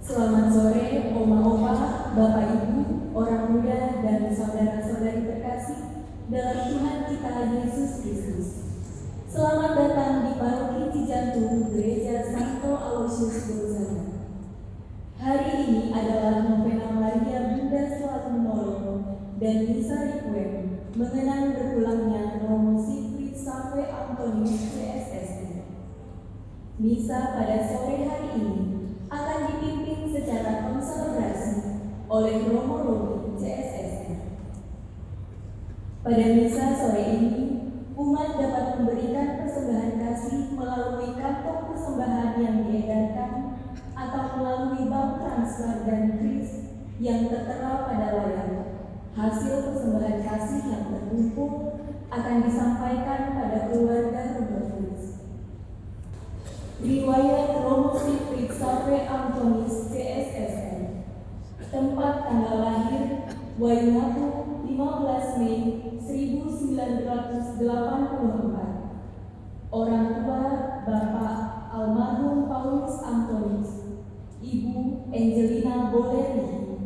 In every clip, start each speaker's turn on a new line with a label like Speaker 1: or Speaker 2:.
Speaker 1: Selamat sore, Oma-Opa, Bapak Ibu, orang muda, dan saudara-saudari terkasih dalam Tuhan kita Yesus Kristus. Selamat datang di Paroki Cijantung Gereja Santo Aloysius Gonzaga. Hari ini adalah Novena Maria Bunda Selalu Menolong dan Misa Requiem mengenang berpulangnya Romo Siegfried Salve Antonius CSSD. Misa pada sore hari ini akan dipimpin secara konselebrasi oleh Romo Romi CSSD. Pada misa sore ini, umat dapat memberikan persembahan kasih melalui kantong persembahan yang diedarkan atau melalui bank transfer dan kris yang tertera pada layar. Hasil persembahan kasih yang terkumpul akan disampaikan pada keluarga Romo Fritz. Riwayat Romo Siegfried Salve Antonius CSSD. Tempat tanggal lahir Waingapu 15 Mei 1984. Orang tua Bapak almarhum Paulus Antonius, Ibu Angelina Boleri.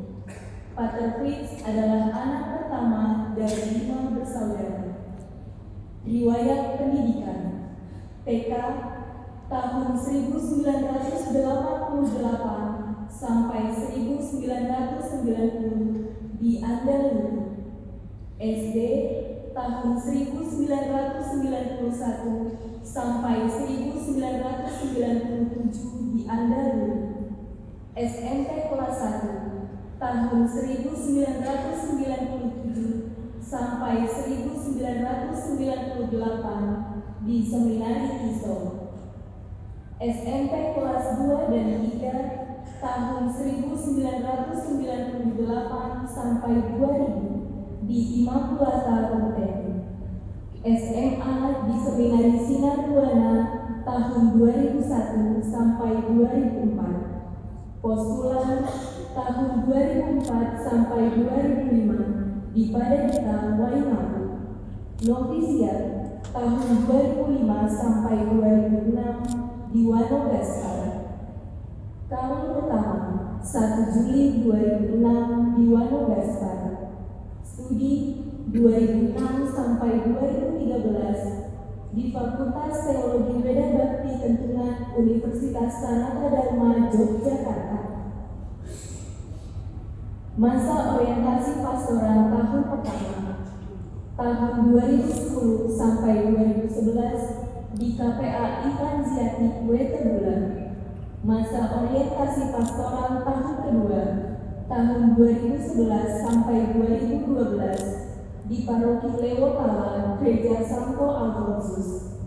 Speaker 1: Pater Fritz adalah anak pertama dari 5 bersaudara. Riwayat pendidikan TK tahun 1988 sampai 1990 di Andalus. SD tahun 1991 sampai 1997 di Andalus. SMP kelas 1 tahun 1997 sampai 1998 di Seminari Kisau. SMP kelas 2 dan 3 tahun 1998 sampai 2000 di Immaculata Ronteng. SMA di Seminari Sinar Buana tahun 2001 sampai 2004. Postulan tahun 2004 sampai 2005 di Padangita Waingapu. Novisiat tahun 2005 sampai 2006 di Wanogaskar. Tahun pertama 1 Juli 2006 di Wanogaskar. Studi 2006 sampai 2013 di Fakultas Teologi Weda Bakti Kentungan Universitas Sanata Dharma Yogyakarta. Masa orientasi pastoral tahun pertama tahun 2010 sampai 2011 di KPA Ivan Ziatik Wetebulan. Masa orientasi pastoral tahun kedua tahun 2011 sampai 2012 di Paroki Lewopala Gereja Santo Alfonsus.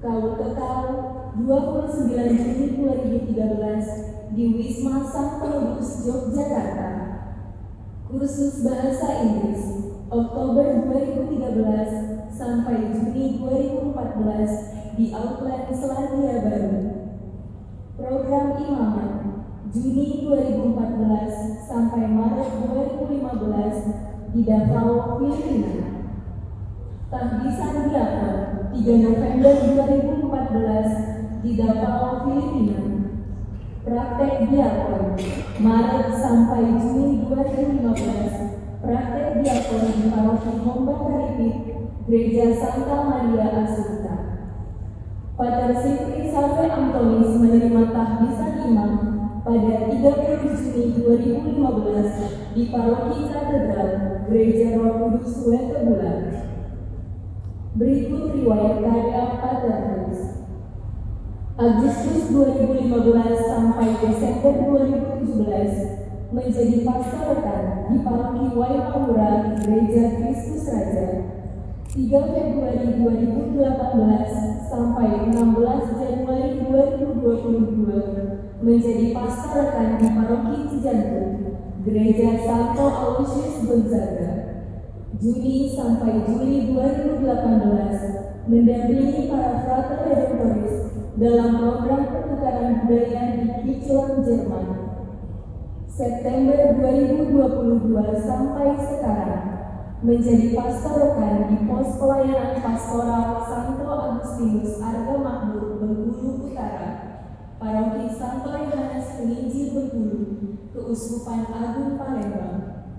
Speaker 1: Kaul Kekal 29 Juni 2013 di Wisma Santo Ludus Yogyakarta. Kursus Bahasa Inggris Oktober 2013 sampai Juni 2014 di Auckland, Selandia Baru. Program Imamat Juni 2014 sampai Maret 2015 di Davao, Filipina. Tahbisan Diakon 3 November 2014 di Davao, Filipina. Praktek Diakon Maret sampai Juni 2015. Praktek Diakon di Paroki Mombak Karipit Gereja Santa Maria Assunta. Pater Siegfried Salve Antonius menerima tahbisan imam pada 30 Juni 2015 di Paroki Katedral Gereja Roh Kudus Wetebulan. Berikut riwayat karya Pater Fritz. Agustus 2015 sampai Desember 2017 menjadi pastor rekan di Paroki Waimamura Gereja Kristus Raja. 3 Februari 2018 sampai 16 Januari 2022 menjadi pastor rekan di Paroki Cijantung Gereja Santo Aloysius Gonzaga. Juni sampai Juli 2018 mendampingi para frater redemptoris dalam program pertukaran budaya di Kitzbühel, Jerman. September 2022 sampai sekarang menjadi pastor rekan di pos pelayanan pastoral Santo Agustinus Arga Makmur, Bengkulu Utara, Paroki Santo Yohanes Penginjil Bengkulu, Keuskupan Agung Palembang.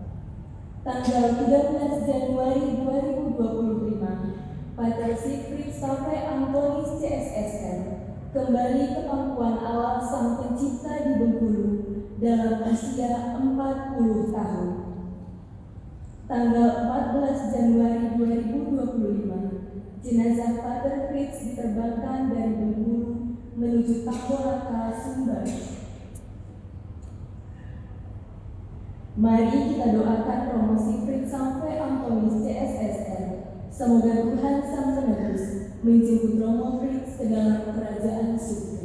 Speaker 1: Tanggal 13 Januari 2025, Pater Siegfried sampai Antonis CSSR kembali ke pangkuan Allah Sang Pencipta di Bengkulu dalam usia 40 tahun. Tanggal 14 Januari 2025, jenazah Pater Fritz diterbangkan dari Bengkulu menuju Tambolaka, Sumbar. Mari kita doakan Romo Siegfried sampai Antonis CSSR. Semoga Tuhan Sang Penebus menjemput Romo Fritz ke dalam kerajaan surga.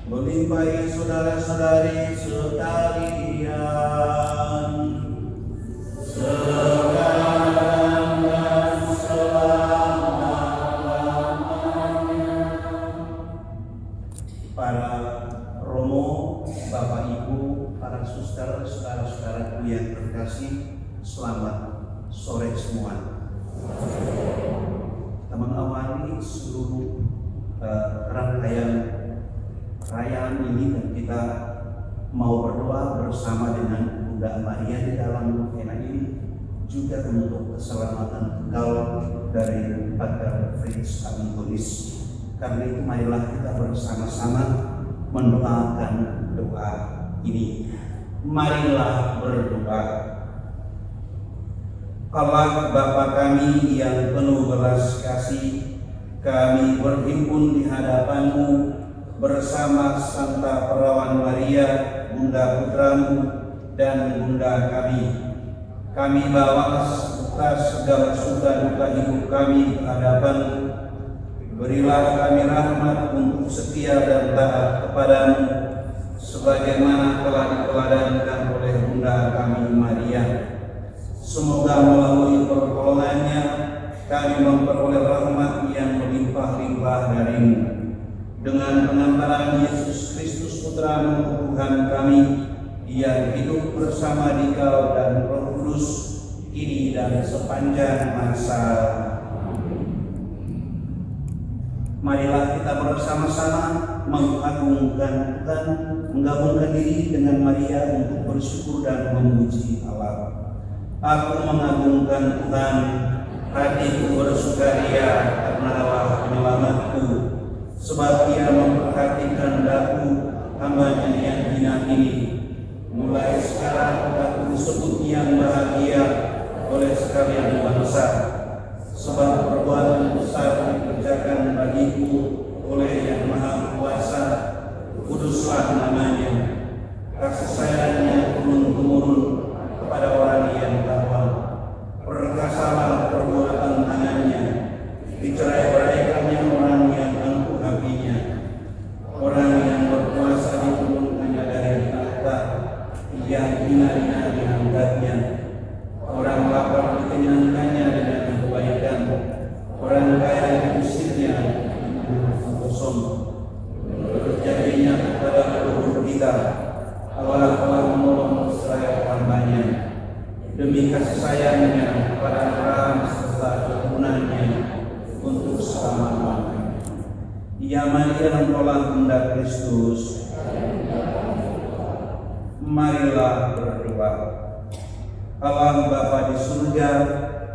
Speaker 2: melimpahi saudara-saudari sekalian, sekarang dan selama-lamanya. Para romo, Bapak Ibu, para suster, saudara-saudaraku yang terkasih, selamat sore semua. Kita mengawali seluruh rangkaian perayaan ini dan kita mau berdoa bersama dengan Bunda Maria di dalam novena ini, juga untuk keselamatan engkau dari Pater Fritz Antonis. Karena itu marilah kita bersama-sama mendoakan doa ini. Marilah berdoa. Allah Bapa kami yang penuh belas kasih, kami berhimpun di hadapan-Mu bersama Santa Perawan Maria, Bunda Putramu dan Bunda kami. Kami bawa segala suka duka hidup kami ke hadapan-Mu. Berilah kami rahmat untuk setia dan taat kepadamu, sebagaimana telah diteladankan oleh Bunda kami Maria. Semoga melalui pertolongannya kami memperoleh rahmat yang melimpah-limpah dari-Mu. Dengan pengantaran Yesus Kristus Putra-Mu Tuhan kami, yang hidup bersama Dikau dan Roh Kudus, kini dan sepanjang masa. Marilah kita bersama-sama mengagungkan Tuhan, menggabungkan diri dengan Maria untuk bersyukur dan memuji Allah. Aku mengagungkan Tuhan, hatiku bersukaria karena Allah penyelamatku, sebab Ia memperhatikan daku hamba-Nya yang hina ini. Mulai sekarang aku disebut yang bahagia oleh sekalian bangsa, sebab perbuatan besar dikerjakan bagiku oleh Yang Maha Kuasa. Kuduslah namanya, kasih sayangnya turun-temurun kepada orang yang takwa. Perkasalah perbuatan tangannya, dicerai-beraikannya orang yang angkuh hatinya. Orang yang berkuasa diturunkannya dari tahta, yang hina-hina diangkatnya. Orang lapar dikenyangkannya dengan kebaikan, orang kaya diusirnya dengan kosong. Terjadinya kepada leluhur kita, Allah telah menolong Israel hamba-Nya demi kasih sayangnya kepada Abraham serta keturunannya untuk selama-lamanya. Ia mati menolak kehendak Kristus. Marilah berdoa. Allah Bapa di surga,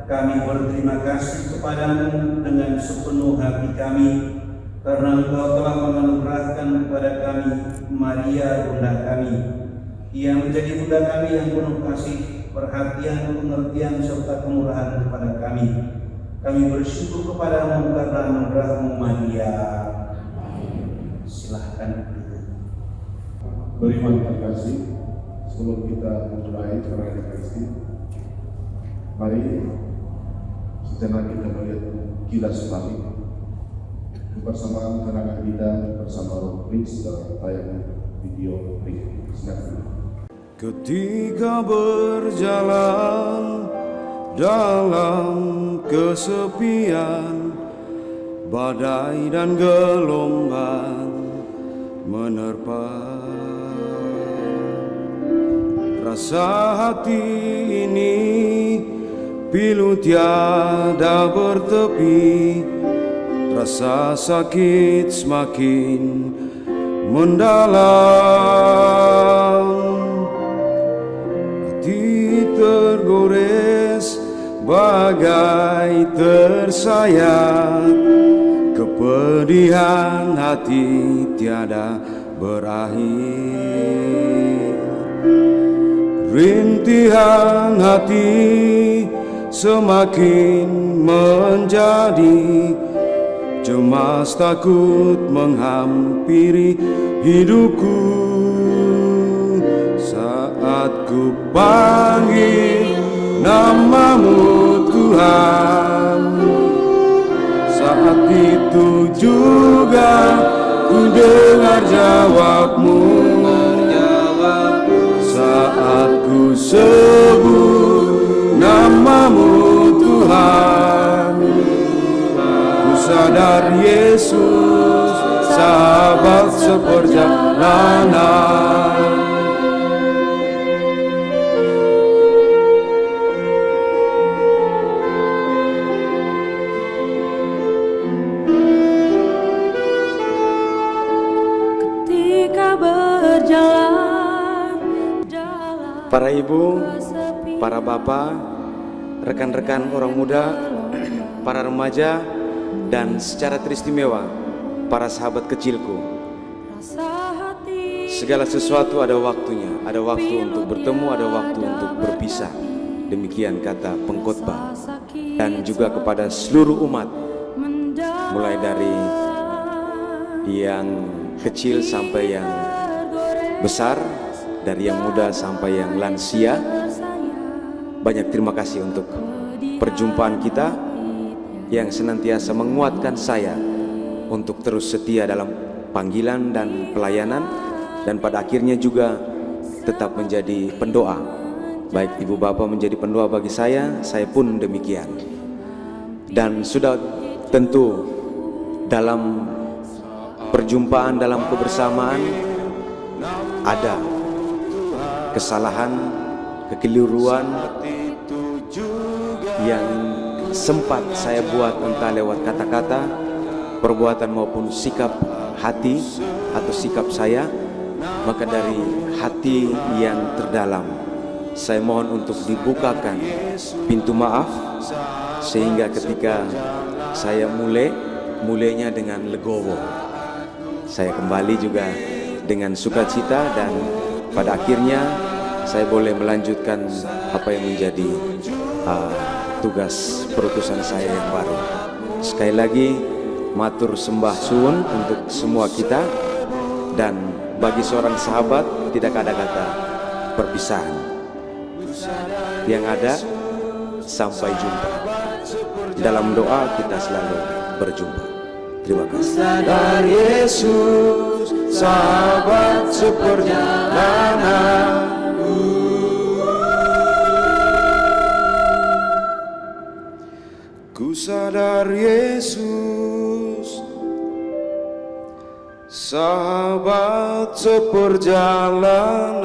Speaker 2: kami berterima kasih kepadamu dengan sepenuh hati kami, karena Engkau telah menganugerahkan kepada kami Maria bunda kami. Ia menjadi bunda kami yang penuh kasih, perhatian, pengertian, serta kemurahan kepada kami. Kami bersyukur kepadamu karena anugerah-Mu Maria. Silahkan.
Speaker 3: Beriman terkasih, sebelum kita memulai perayaan Ekaristi, mari sejenak kita melihat kilas balik kebersamaan tenaga kita bersama Rob Prince dalam tayangan video berikut. Silakan.
Speaker 4: Ketika berjalan dalam kesepian, badai dan gelombang menerpa, rasa hati ini pilu tiada bertepi, rasa sakit semakin mendalam, hati tergores bagai tersayat, kepedihan hati tiada berakhir. Rintihan hati semakin menjadi, cemas takut menghampiri hidupku. Saat ku panggil namamu Tuhan, saat itu juga ku dengar jawabmu. Saat ku sebut namamu Tuhan, ku sadar Yesus sahabat seperjalanan.
Speaker 5: Ketika berjalan
Speaker 4: Para ibu, para bapak, rekan-rekan orang muda, para remaja, dan secara teristimewa para sahabat kecilku, segala sesuatu ada waktunya, ada waktu untuk bertemu, ada waktu untuk berpisah. Demikian kata pengkhotbah. Dan juga kepada seluruh umat, mulai dari yang kecil sampai yang besar, dari yang muda sampai yang lansia, banyak terima kasih untuk perjumpaan kita yang senantiasa menguatkan saya untuk terus setia dalam panggilan dan pelayanan, dan pada akhirnya juga tetap menjadi pendoa. Baik ibu bapak menjadi pendoa bagi saya pun demikian. Dan sudah tentu dalam perjumpaan, dalam kebersamaan ada kesalahan, kekeliruan yang sempat saya buat entah lewat kata-kata, perbuatan maupun sikap hati atau sikap saya. Maka dari hati yang terdalam saya mohon untuk dibukakan pintu maaf, sehingga ketika saya mulainya dengan legowo, saya kembali juga dengan sukacita, dan pada akhirnya saya boleh melanjutkan apa yang menjadi tugas perutusan saya yang baru. Sekali lagi matur sembah suwun untuk semua kita, dan bagi seorang sahabat tidak ada kata perpisahan. Yang ada sampai jumpa. Dalam doa kita selalu berjumpa. Terima kasih.
Speaker 6: Sadar Yesus, sahabat seperjalananku. Ku sadar Yesus, sahabat seperjalanan.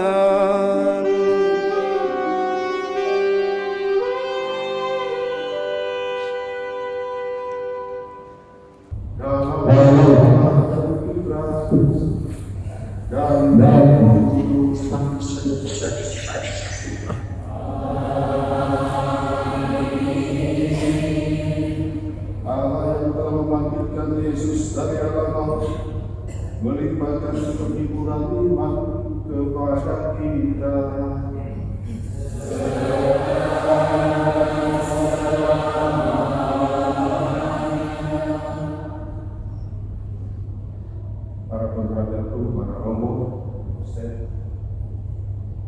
Speaker 3: Allah yang telah membangkitkan Yesus dari alam maut, melimpahkan penghiburan iman kepada kita. Para pengrajinku, para romo,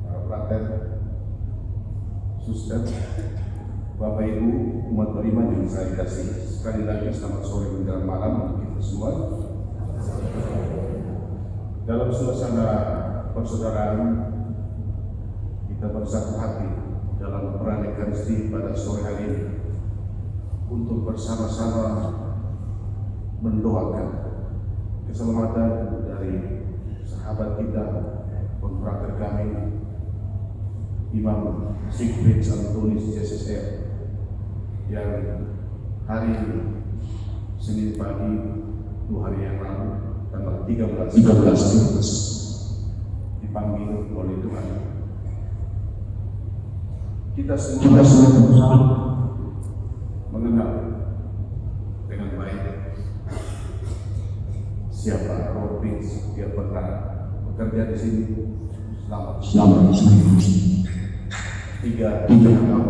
Speaker 3: para praten, suster, Bapak Ibu, umat beriman yang saya kasih, sekali lagi selamat sore menjelang malam untuk kita semua. Dalam suasana persaudaraan, kita bersatu hati dalam perayaan Ekaristi pada sore hari ini untuk bersama-sama mendoakan keselamatan dari sahabat kita, konfrater kami, Imam Siegfried Antonius CSSR, yang hari Senin pagi 2 hari yang lalu tanggal 13 dipanggil oleh Tuhan. Kita semua mengenal dengan baik siapa Robin. Dia pernah bekerja di sini selama 3 tahun.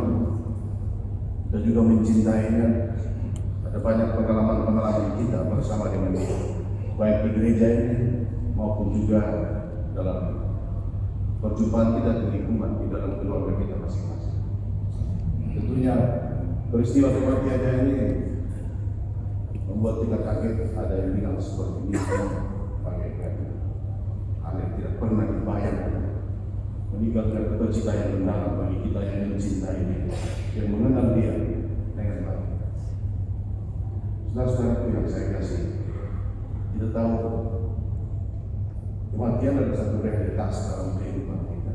Speaker 3: Kita juga mencintainya. Ada banyak pengalaman-pengalaman kita bersama dengan dia, baik di gereja ini maupun juga dalam perjumpaan kita di lingkungan, di dalam keluarga kita masing-masing. Tentunya peristiwa kematiannya ini membuat kita kaget. Ada yang bilang seperti ini, bagaikan hal yang tidak pernah dibayangkan, meninggalkan cita yang mendalam bagi kita yang mencintai dia, yang mengenal dia dengan baik. Saudara-saudaraku yang saya kasih, kita tahu kematian adalah satu realitas dalam kehidupan kita.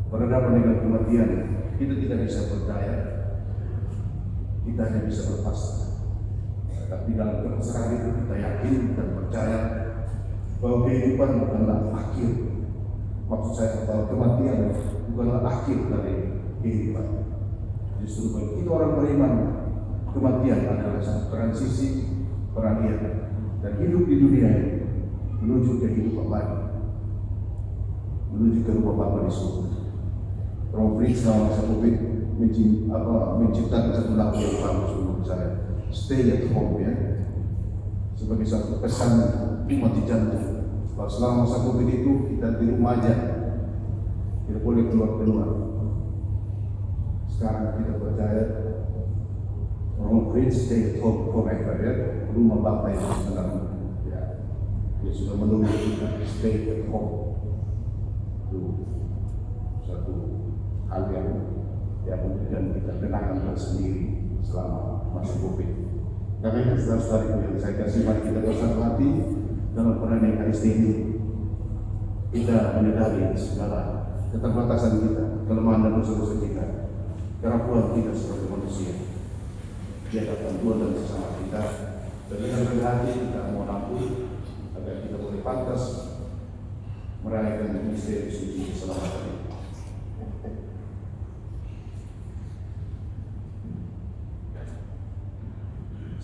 Speaker 3: Berhadapan dengan kematian, kita tidak bisa percaya, kita hanya bisa berpasrah. Tapi dalam kepasrahan itu kita yakin dan percaya bahwa kehidupan bukanlah akhir. Maksud saya bahwa kematian bukanlah akhir dari kehidupan. Justru bagi kita orang beriman, kematian adalah satu transisi peralihan dan hidup di dunia ini menuju kehidupan baru, menuju ke rumah Bapa di surga. Robin selama masa Covid menciptakan satu lagu yang bagus menurut saya, Stay at Home, ya, sebagai satu pesan mati jantung. Bahwa selama masa Covid itu kita di rumah aja, tidak boleh keluar. Sekarang kita percaya Robin stay at home forever, ya, rumah Bapa yang sebenarnya, ya, dia sudah menunggu kita stay at home. Itu satu hal yang memberikan kita kenangan tersendiri selama masa Covid. Karena itu saudara-saudariku yang saya kasih, mari kita bersatu hati dalam perayaan Ekaristi ini. Kita menyadari segala keterbatasan kita, kelemahan dan dosa-dosa kita, kerapuhan kita sebagai manusia di hadapan Tuhan dan sesama kita. Dan dengan rendah hati kita mohon ampun agar kita boleh pantas merayakan misteri suci keselamatan ini.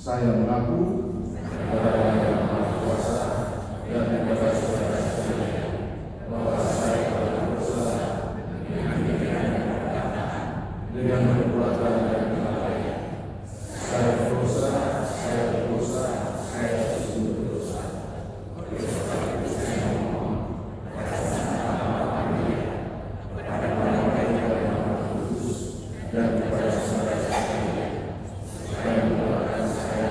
Speaker 3: Saya mengaku kepada Yang Maha Kuasa dan kepada saudara-saudara bahwa saya telah berdosa dengan perbuatan dan kelalaian. Saya berdosa, saya sungguh berdosa. Dan kepada saudara-saudara yang mendoakan saya.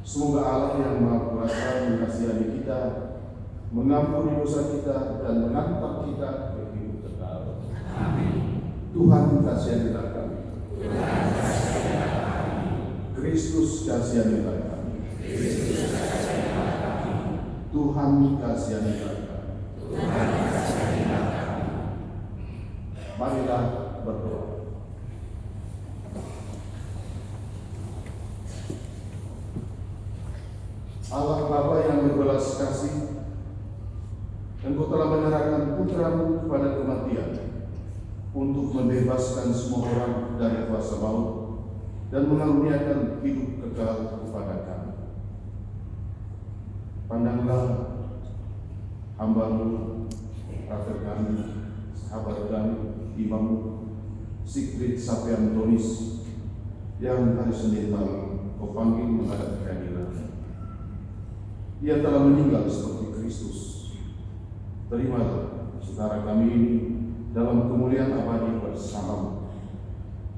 Speaker 3: Semoga Allah yang Maha Kuasa mengasihi kita, mengampuni dosa kita, dan mengantar kita ke hidup kekal. Amin. Tuhan kasihanilah kami. Kristus kasihanilah kami. Tuhan kasihanilah kami. Marilah berdoa. Allah Bapa yang berbelas kasih, Engkau telah menyerahkan Putra-Mu kepada kematian untuk membebaskan semua orang dari kuasa maut dan mengaruniakan hidup kekal kepada kami. Pandanglah hamba-Mu, rakyat kami, sahabat kami, imam-Mu, Sigrid Sapiantonis, yang hari Senin malam Kau panggil menghadap kehadiran. Ia telah meninggal seperti Kristus. Terimalah saudara kami ini dalam kemuliaan abadi bersama-Mu.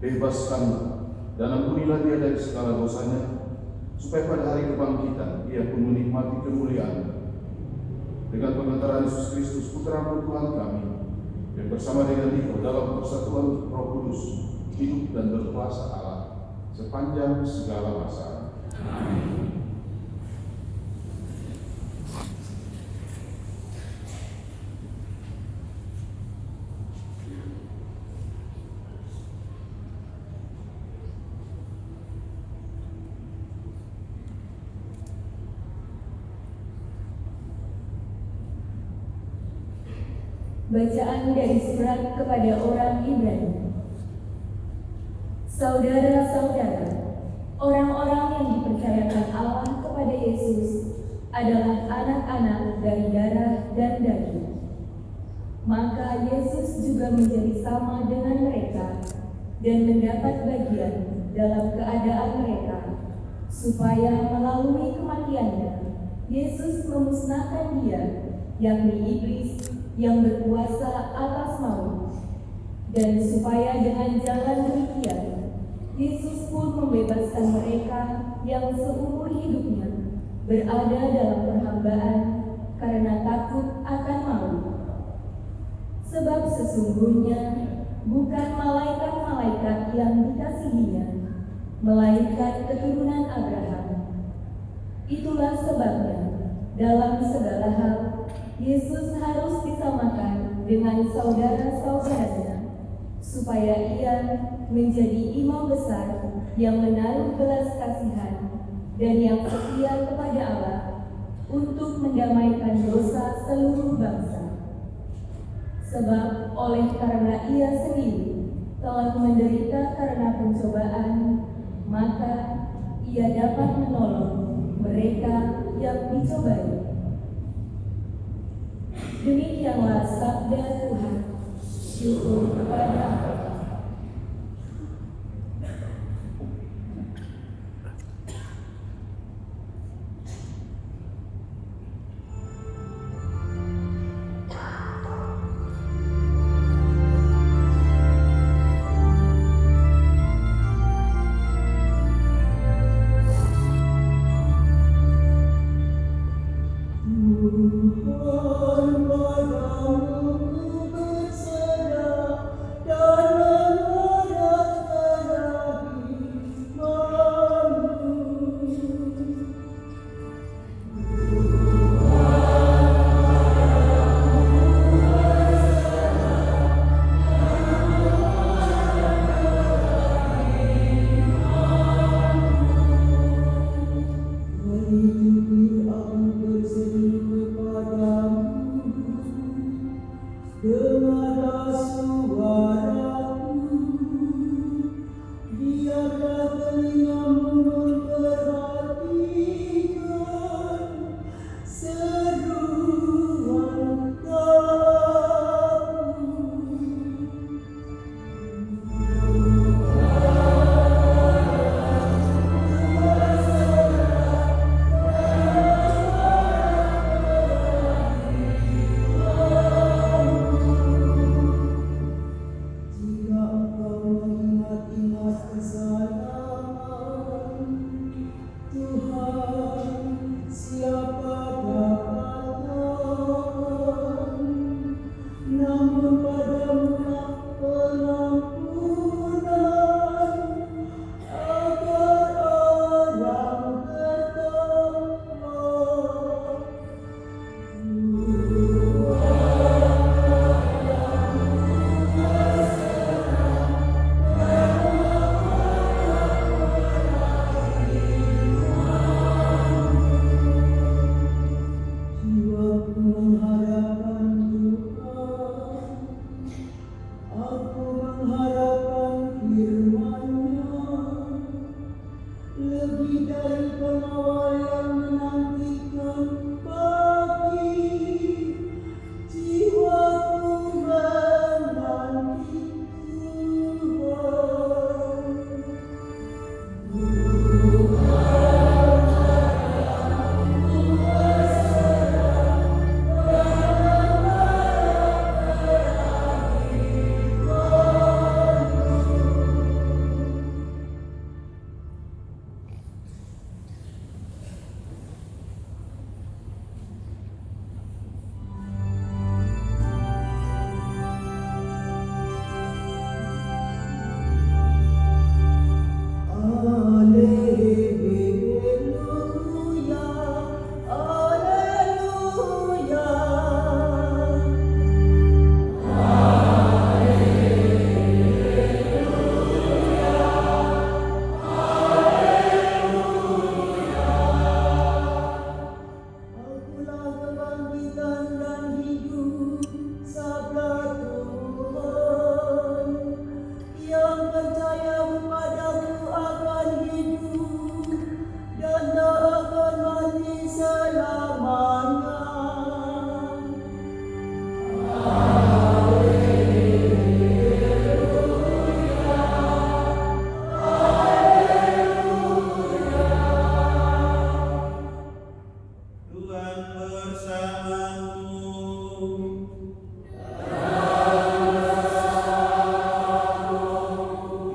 Speaker 3: Bebaskanlah dan ampunilah dia dari segala dosanya, supaya pada hari kebangkitan ia pun menikmati kemuliaan dengan pengantaran Yesus Kristus Putra-Mu Tuhan kami, yang bersama dengan Engkau dalam persatuan Roh Kudus hidup dan berkuasa Allah sepanjang segala masa. Amin.
Speaker 1: Bacaan dari surat kepada orang Ibrani. Saudara-saudara, orang-orang yang dipercayakan Allah kepada Yesus adalah anak-anak dari darah dan daging. Maka Yesus juga menjadi sama dengan mereka dan mendapat bagian dalam keadaan mereka, supaya melalui kematiannya Yesus memusnahkan dia, yakni iblis, yang berkuasa atas maut, dan supaya dengan jalan demikian Yesus pun membebaskan mereka yang seumur hidupnya berada dalam perhambaan karena takut akan maut. Sebab sesungguhnya bukan malaikat-malaikat yang dikasihinya, melainkan keturunan Abraham. Itulah sebabnya dalam segala hal Yesus harus disamakan dengan saudara-saudaranya, supaya ia menjadi imam besar yang menaruh belas kasihan dan yang setia kepada Allah untuk mendamaikan dosa seluruh bangsa. Sebab oleh karena ia sendiri telah menderita karena pencobaan, maka ia dapat menolong mereka yang dicobai. Demikianlah sabda Tuhan. Syukur kepada Allah.
Speaker 7: Tuhan padamu berserah dan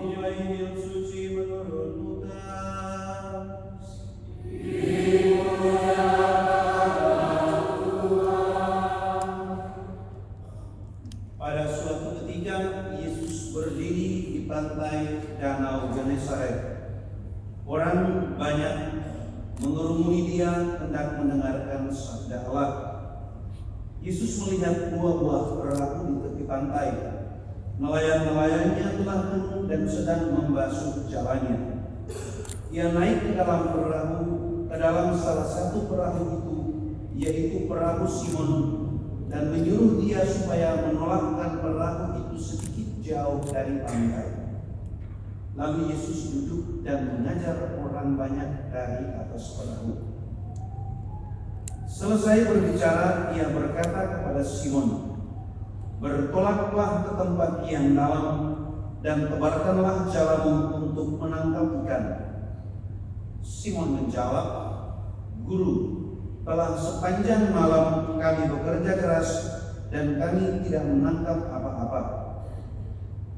Speaker 2: Inilah Injil suci menurut Lukas. Pada suatu ketika Yesus berdiri di pantai Danau Genesaret. Orang banyak mengerumuni dia hendak mendengarkan sabda Allah. Yesus melihat dua buah perahu di tepi pantai. Nelayan-nelayannya telah penuh dan sedang membasuh jalannya. Ia naik ke dalam perahu, ke dalam salah satu perahu itu, yaitu perahu Simon, dan menyuruh dia supaya menolakkan perahu itu sedikit jauh dari pantai. Lalu Yesus duduk dan mengajar orang banyak dari atas perahu. Selesai berbicara, ia berkata kepada Simon, "Bertolaklah ke tempat yang dalam dan tebarkanlah jalamu untuk menangkap ikan." Simon menjawab, "Guru, telah sepanjang malam kami bekerja keras dan kami tidak menangkap apa-apa.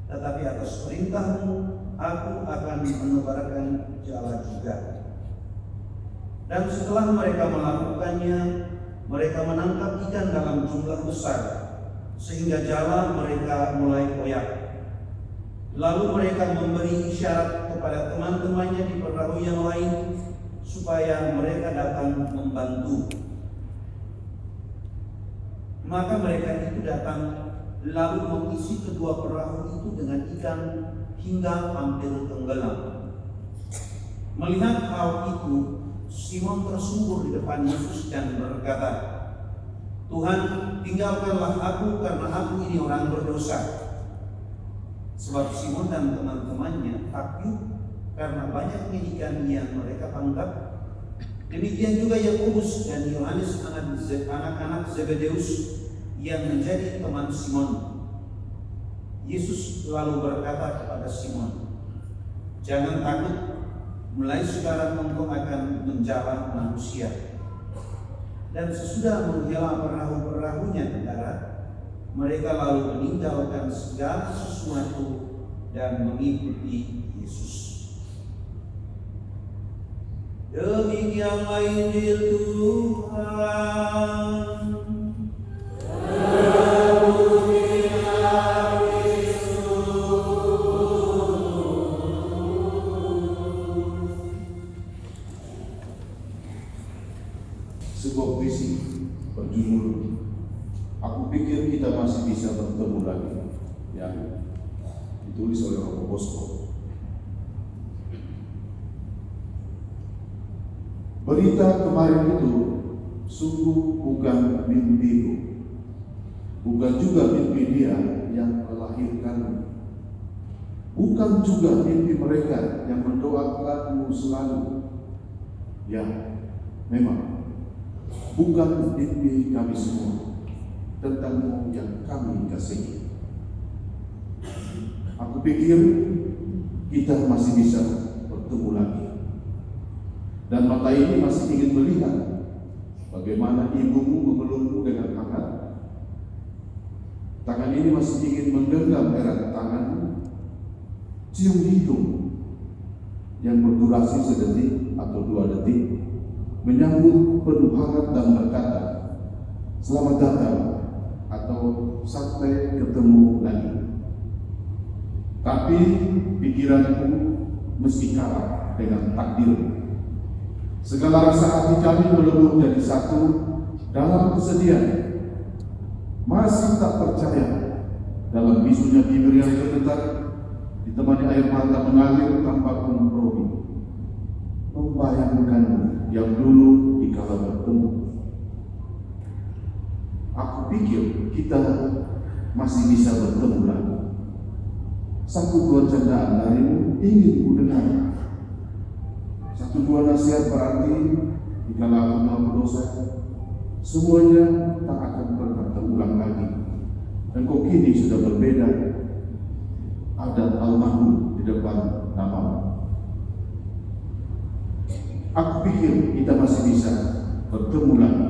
Speaker 2: Tetapi atas perintahmu, aku akan menebarkan jala juga." Dan setelah mereka melakukannya, mereka menangkap ikan dalam jumlah besar, sehingga jala mereka mulai koyak. Lalu mereka memberi isyarat kepada teman-temannya di perahu yang lain, supaya mereka datang membantu. Maka mereka itu datang, lalu mengisi kedua perahu itu dengan ikan hingga hampir tenggelam. Melihat hal itu, Simon tersungkur di depan Yesus dan berkata, "Tuhan, tinggalkanlah aku karena aku ini orang berdosa." Sebab Simon dan teman-temannya takjub karena banyaknya ikan yang mereka tangkap. Demikian juga Yakobus dan Yohanes anak-anak Zebedeus yang menjadi teman Simon. Yesus lalu berkata kepada Simon, "Jangan takut, mulai sekarang engkau akan menjala manusia." Dan sesudah menghela perahu-perahunya di darat, mereka lalu meninggalkan segala sesuatu dan mengikuti Yesus. Demikianlah Injil Tuhan.
Speaker 3: Sebuah puisi berjudul "Aku pikir kita masih bisa bertemu lagi", yang ditulis oleh Romo Bosco. Berita kemarin itu sungguh bukan mimpiku, bukan juga mimpi dia yang melahirkanmu, bukan juga mimpi mereka yang mendoakanmu selalu. Ya, memang bukan mimpi kami semua tentangmu yang kami kasihi. Aku pikir kita masih bisa bertemu lagi. Dan mata ini masih ingin melihat bagaimana ibumu memelukmu dengan hangat. Tangan ini masih ingin menggenggam erat tanganmu. Cium hidung yang berdurasi sedetik atau 2 detik, menyambut penuh hangat dan berkata, "Selamat datang," atau "Sampai ketemu lagi." Tapi pikiranku mesti kalah dengan takdirmu. Segala rasa hati kami melebur jadi satu dalam kesedihan. Masih tak percaya dalam bisunya bibir yang bergetar, ditemani air mata mengalir tanpa kompromi. Membayangkanmu yang dulu dikala bertemu. Aku pikir kita masih bisa bertemu lagi. Satu dua candaan darimu ingin ku dengar. Satu dua nasihat berarti dikala aku dalam dosa, semuanya tak akan pernah terulang lagi. Engkau kini sudah berbeda. Ada almarhum di depan namamu. Aku pikir kita masih bisa bertemu lagi.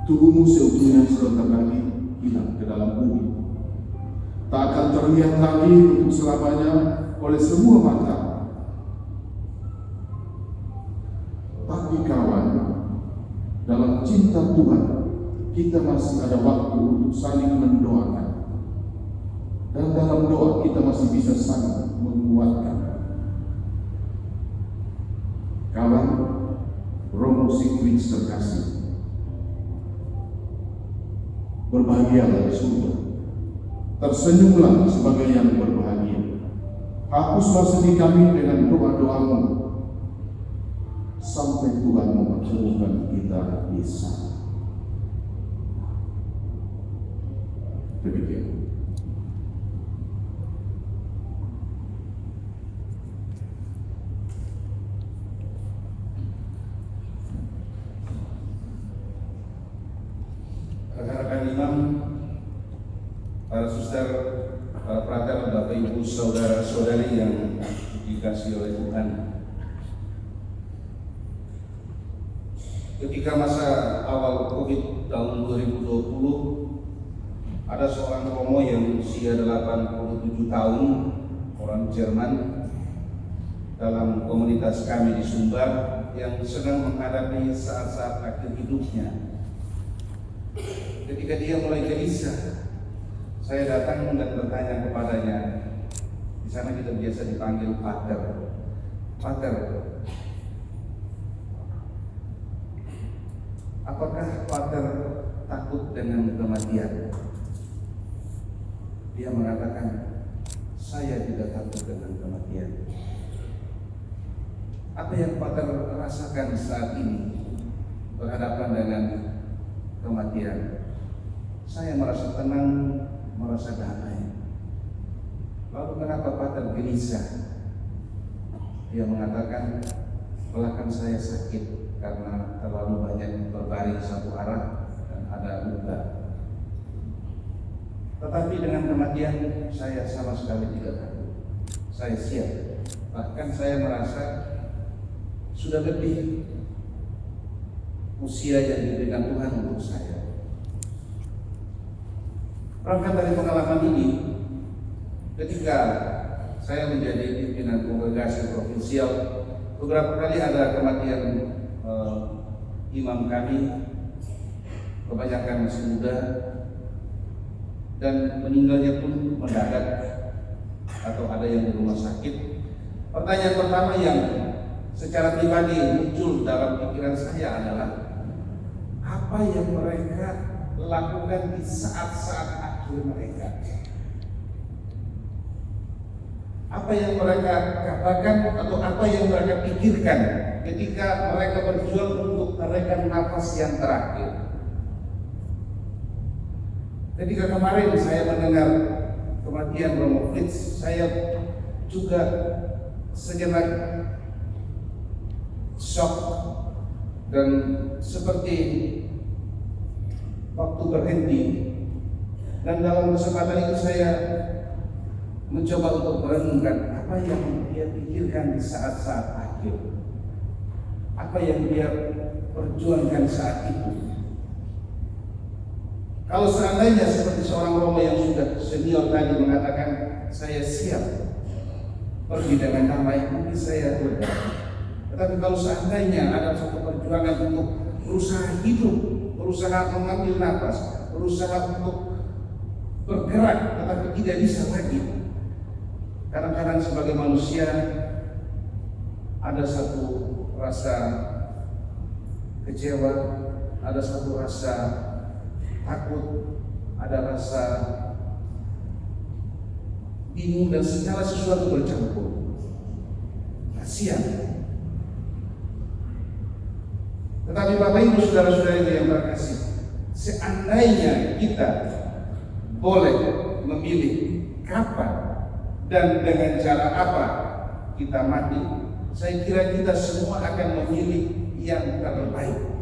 Speaker 3: tubuhmu seutuhnya sebentar lagi hilang ke dalam bumi. Tak akan terlihat lagi untuk selamanya oleh semua mata. Tapi kawan, dalam cinta Tuhan, kita masih ada waktu untuk saling mendoakan. Dan dalam doa kita masih bisa saling menguatkan. Kawan, Romo Sikwits terkasih, berbahagialah di surga. Tersenyumlah sebagai yang berbahagia. Hapuslah sedih kami dengan doa-doamu sampai Tuhan mempertemukan kita di sana. Demikian.
Speaker 2: Rekan-rekan imam, para suster, para frater, Bapak Ibu, saudara-saudari yang dikasihi oleh Tuhan. Ketika masa awal Covid tahun 2020, ada seorang romo yang usia 87 tahun, orang Jerman, dalam komunitas kami di Sumbar, yang sedang menghadapi saat-saat akhir hidupnya. Ketika dia mulai gelisah, saya datang dan bertanya kepadanya. Di sana kita biasa dipanggil Pater. Pater, apakah Pater takut dengan kematian? Dia mengatakan, saya tidak takut dengan kematian. Apa yang Pater rasakan saat ini berhadapan dengan kematian? Saya merasa tenang, merasa damai. Lalu kenapa Pater gelisah? Dia mengatakan, belakang saya sakit karena terlalu banyak berbaring satu arah dan ada luka. Tetapi dengan kematian saya sama sekali tidak takut. Saya siap. Bahkan saya merasa sudah lebih usia yang diberikan Tuhan untuk saya. Berangkat dari pengalaman ini, ketika saya menjadi pimpinan kongregasi provinsial, beberapa kali ada kematian imam kami, kebanyakan masih muda, dan meninggalnya pun mendadak atau ada yang di rumah sakit. Pertanyaan pertama yang secara pribadi muncul dalam pikiran saya adalah, apa yang mereka lakukan di saat-saat akhir mereka? Apa yang mereka katakan atau apa yang mereka pikirkan ketika mereka berjuang untuk merekan nafas yang terakhir? Ketika kemarin saya mendengar kematian Romo Fritz, saya juga sejenak shock dan seperti waktu berhenti. Dan dalam kesempatan itu saya mencoba untuk merenungkan apa yang dia pikirkan di saat-saat akhir, apa yang dia perjuangkan saat itu. Kalau seandainya seperti seorang Romo yang sudah senior tadi mengatakan, saya siap pergi dengan damai, mungkin saya lega. Tetapi kalau seandainya ada satu perjuangan untuk berusaha hidup, berusaha mengambil nafas, berusaha untuk bergerak, tetapi tidak bisa lagi. Kadang-kadang sebagai manusia ada satu rasa kecewa, ada satu rasa takut, ada rasa bingung, dan segala sesuatu bercampur. Kasihan. Tetapi Bapak Ibu saudara-saudari yang terkasih, seandainya kita boleh memilih kapan dan dengan cara apa kita mati, saya kira kita semua akan memilih yang terbaik.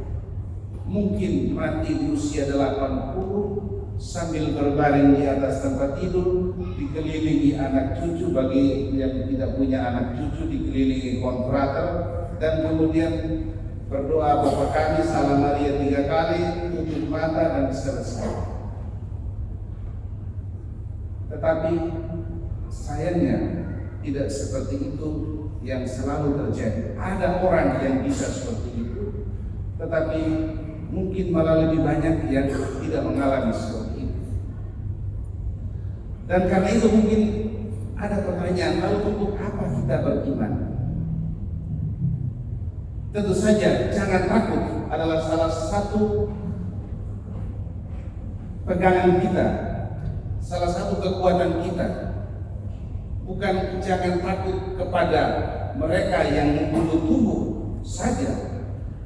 Speaker 2: Mungkin mati di usia 80 sambil berbaring di atas tempat tidur, dikelilingi anak cucu, bagi yang tidak punya anak cucu dikelilingi kontrater, dan kemudian berdoa Bapa Kami, Salam Maria 3 kali, tutup mata
Speaker 7: rata dan selesai. Tetapi sayangnya tidak seperti itu yang selalu terjadi. Ada orang yang bisa seperti itu, tetapi mungkin malah lebih banyak yang tidak mengalami seperti itu. Dan karena itu mungkin ada pertanyaan, lalu untuk apa kita beriman? Tentu saja jangan takut adalah salah satu pegangan kita, salah satu kekuatan kita. Bukan jangan takut kepada mereka yang membunuh tubuh saja,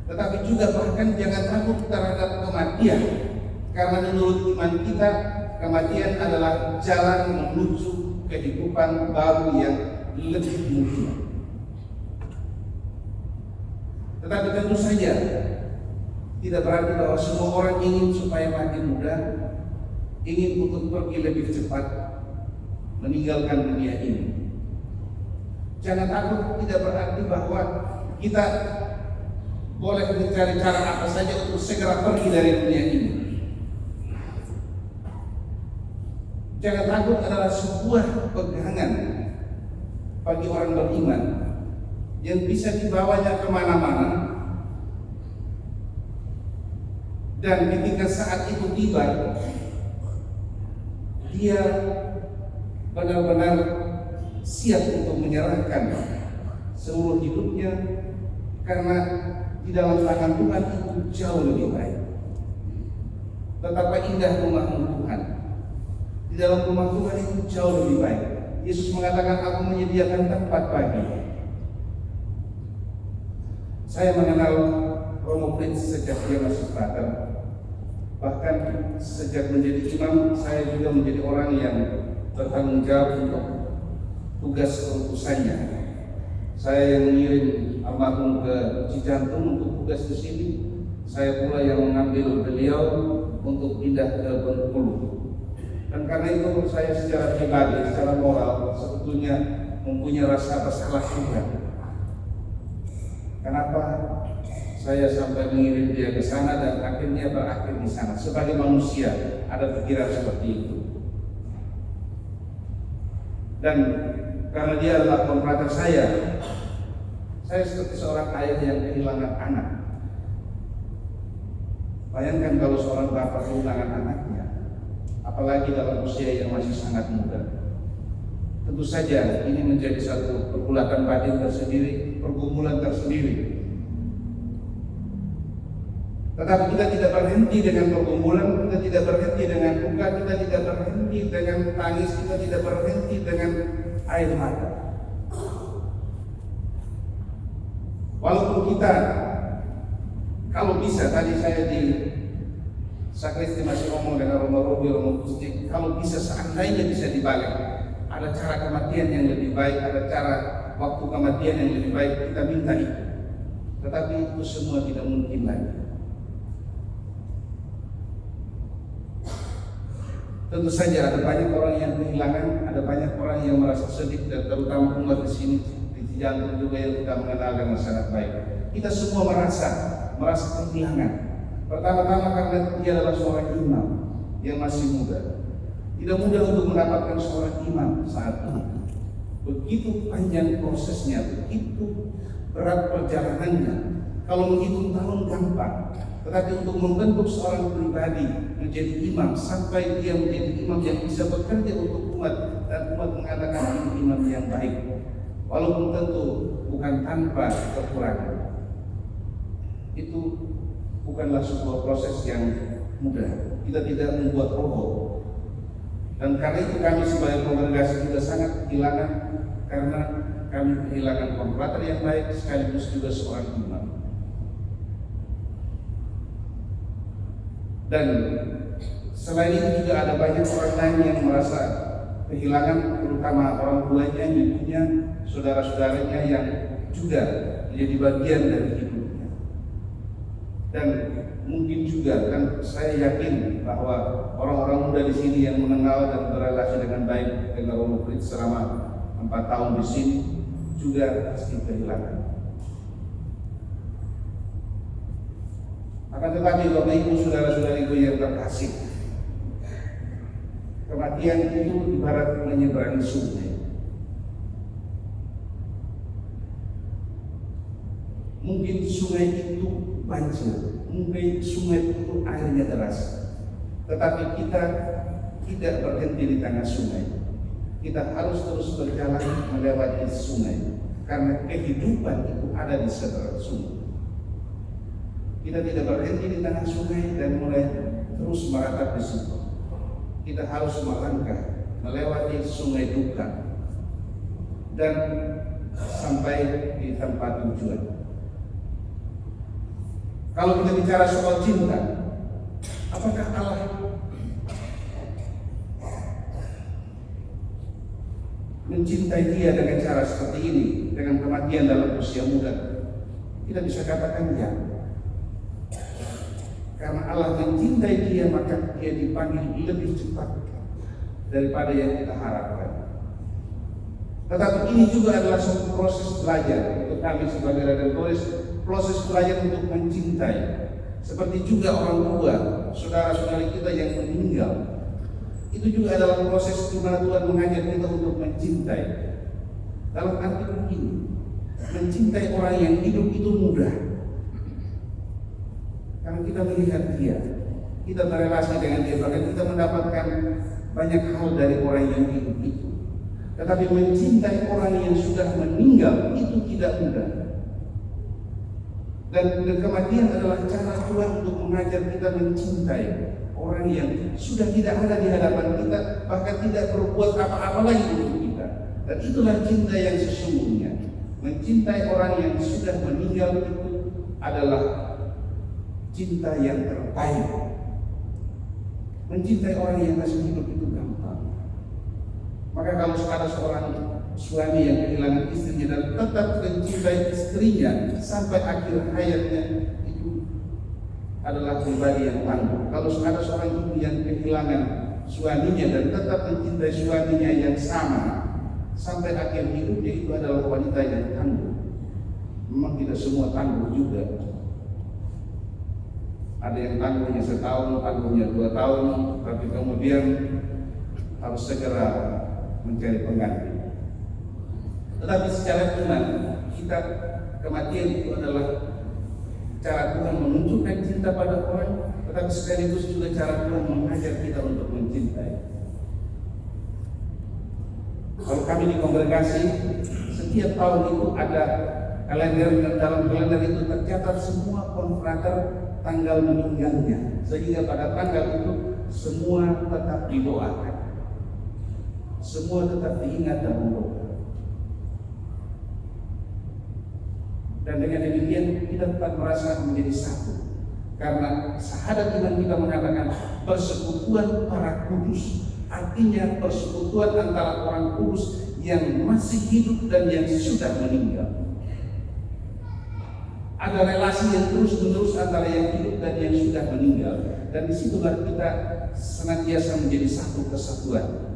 Speaker 7: tetapi juga bahkan jangan takut terhadap kematian. Karena menurut iman kita, kematian adalah jalan menuju kehidupan baru yang lebih mulia. Tetapi tentu saja tidak berarti bahwa semua orang ingin supaya mati muda, ingin untuk pergi lebih cepat meninggalkan dunia ini. Jangan takut, tidak berarti bahwa kita boleh mencari cara apa saja untuk segera pergi dari dunia ini. Jangan takut adalah sebuah pegangan bagi orang beriman yang bisa dibawanya kemana-mana, dan ketika saat itu tiba, dia benar-benar siap untuk menyerahkan seluruh hidupnya, karena di dalam tangan Tuhan itu jauh lebih baik. Betapa indah rumahmu Tuhan. Di dalam rumah Tuhan itu jauh lebih baik. Yesus mengatakan, aku menyediakan tempat bagi. Saya mengenal Romo Prince sejak dia masih frater. Bahkan sejak menjadi imam, saya juga menjadi orang yang bertanggung jawab untuk tugas keutusannya. Saya yang mengirim almarhum ke Cijantung untuk tugas di sini. Saya pula yang mengambil beliau untuk pindah ke Bengkulu. Dan karena itu saya secara pribadi, secara moral sebetulnya mempunyai rasa bersalah juga. Kenapa saya sampai mengirim dia ke sana dan akhirnya berakhir di sana? Sebagai manusia ada pikiran seperti itu. Dan karena dia adalah konfrater saya seperti seorang ayah yang kehilangan anak. Bayangkan kalau seorang bapak kehilangan anaknya, apalagi dalam usia yang masih sangat muda. Tentu saja ini menjadi satu pergulatan batin tersendiri, pergumulan tersendiri. Tetapi kita tidak berhenti dengan pergumulan, kita tidak berhenti dengan duka, kita tidak berhenti dengan tangis, kita tidak berhenti dengan air mata. Walaupun kita, kalau bisa, tadi saya di sakristi masih ngomong dengan Romo Robi, Romo Gusti, kalau bisa seandainya bisa dibalik, ada cara kematian yang lebih baik, ada cara waktu kematian yang lebih baik, kita minta itu. Tetapi itu semua tidak mungkin lagi. Tentu saja ada banyak orang yang kehilangan, ada banyak orang yang merasa sedih, dan terutama umat di sini di Cijantung juga yang tidak mengenal dengan sangat baik. Kita semua merasa kehilangan. Pertama-tama karena dia adalah seorang imam yang masih muda. Tidak mudah untuk mendapatkan seorang imam saat ini. Begitu panjang prosesnya, begitu berat perjalanannya. Kalau menghitung tahun gampang, tetapi untuk membentuk seorang pribadi menjadi imam sampai dia menjadi imam yang bisa bekerja untuk umat, dan umat mengatakan ini imam yang baik, walaupun tentu bukan tanpa kekurangan. Itu bukanlah sebuah proses yang mudah. Kita tidak membuat robot. Dan karena itu kami sebagai kongregasi juga sangat kehilangan, karena kami kehilangan konfrater yang baik sekaligus juga seorang imam. Dan selain itu juga ada banyak orang lain yang merasa kehilangan, terutama orang tuanya, ibunya, saudara-saudaranya yang juga menjadi bagian dari hidupnya. Dan mungkin juga kan saya yakin bahwa orang-orang muda di sini yang mengenal dan berrelasi dengan baik dengan Romo Prince selama 4 tahun di sini juga pasti kehilangan. Akan tetapi Bapak Ibu, saudara-saudariku yang kasih. Kematian itu ibarat menyeberangi sungai. Mungkin sungai itu banjir, mungkin sungai itu airnya deras, tetapi kita tidak berhenti di tengah sungai. Kita harus terus berjalan melewati sungai, karena kehidupan itu ada di seberang sungai. Kita tidak berhenti di tengah sungai dan mulai terus meratapi di situ. Kita harus melangkah melewati sungai duka dan sampai di tempat tujuan. Kalau kita bicara soal cinta, apakah Allah mencintai dia dengan cara seperti ini, dengan kematian dalam usia muda? Kita bisa katakan ya. Karena Allah mencintai dia, maka dia dipanggil lebih cepat daripada yang kita harapkan. Tetapi ini juga adalah suatu proses belajar untuk kami sebagai redemptoris, proses belajar untuk mencintai. Seperti juga orang tua, saudara-saudari kita yang meninggal, itu juga adalah proses di mana Tuhan mengajar kita untuk mencintai. Dalam arti begini, mencintai orang yang hidup itu mudah. Karena kita melihat dia, kita berrelasi dengan dia, bahkan kita mendapatkan banyak hal dari orang yang hidup itu. Tetapi mencintai orang yang sudah meninggal itu tidak mudah. Dan kematian adalah cara Tuhan untuk mengajar kita mencintai orang yang sudah tidak ada di hadapan kita, bahkan tidak berbuat apa-apa lagi untuk kita. Dan itulah cinta yang sesungguhnya. Mencintai orang yang sudah meninggal itu adalah cinta yang terbaik. Mencintai orang yang masih hidup itu gampang. Maka kalau ada seorang suami yang kehilangan istrinya dan tetap mencintai istrinya sampai akhir hayatnya, itu adalah pribadi yang tangguh. Kalau ada seorang ibu yang kehilangan suaminya dan tetap mencintai suaminya yang sama sampai akhir hidupnya, itu adalah wanita yang tangguh. Memang tidak semua tangguh juga. Ada yang tangguhnya setahun, tangguhnya 2 tahun, tapi kemudian harus segera mencari pengganti. Tetapi secara iman, kita kematian itu adalah cara Tuhan menunjukkan cinta pada orang, tetapi sekaligus juga cara Tuhan mengajar kita untuk mencintai. Kalau kami di kongregasi, setiap tahun itu ada kalender, dan dalam kalender itu tercatat semua konfrater tanggal meninggalnya, sehingga pada tanggal itu semua tetap didoakan, semua tetap diingat dan mendoakan. Dan dengan demikian kita tetap merasa menjadi satu, karena syahadat iman kita mengatakan persekutuan para kudus, artinya persekutuan antara orang kudus yang masih hidup dan yang sudah meninggal. Ada relasi yang terus-menerus antara yang hidup dan yang sudah meninggal, dan disitulah kita senantiasa menjadi satu kesatuan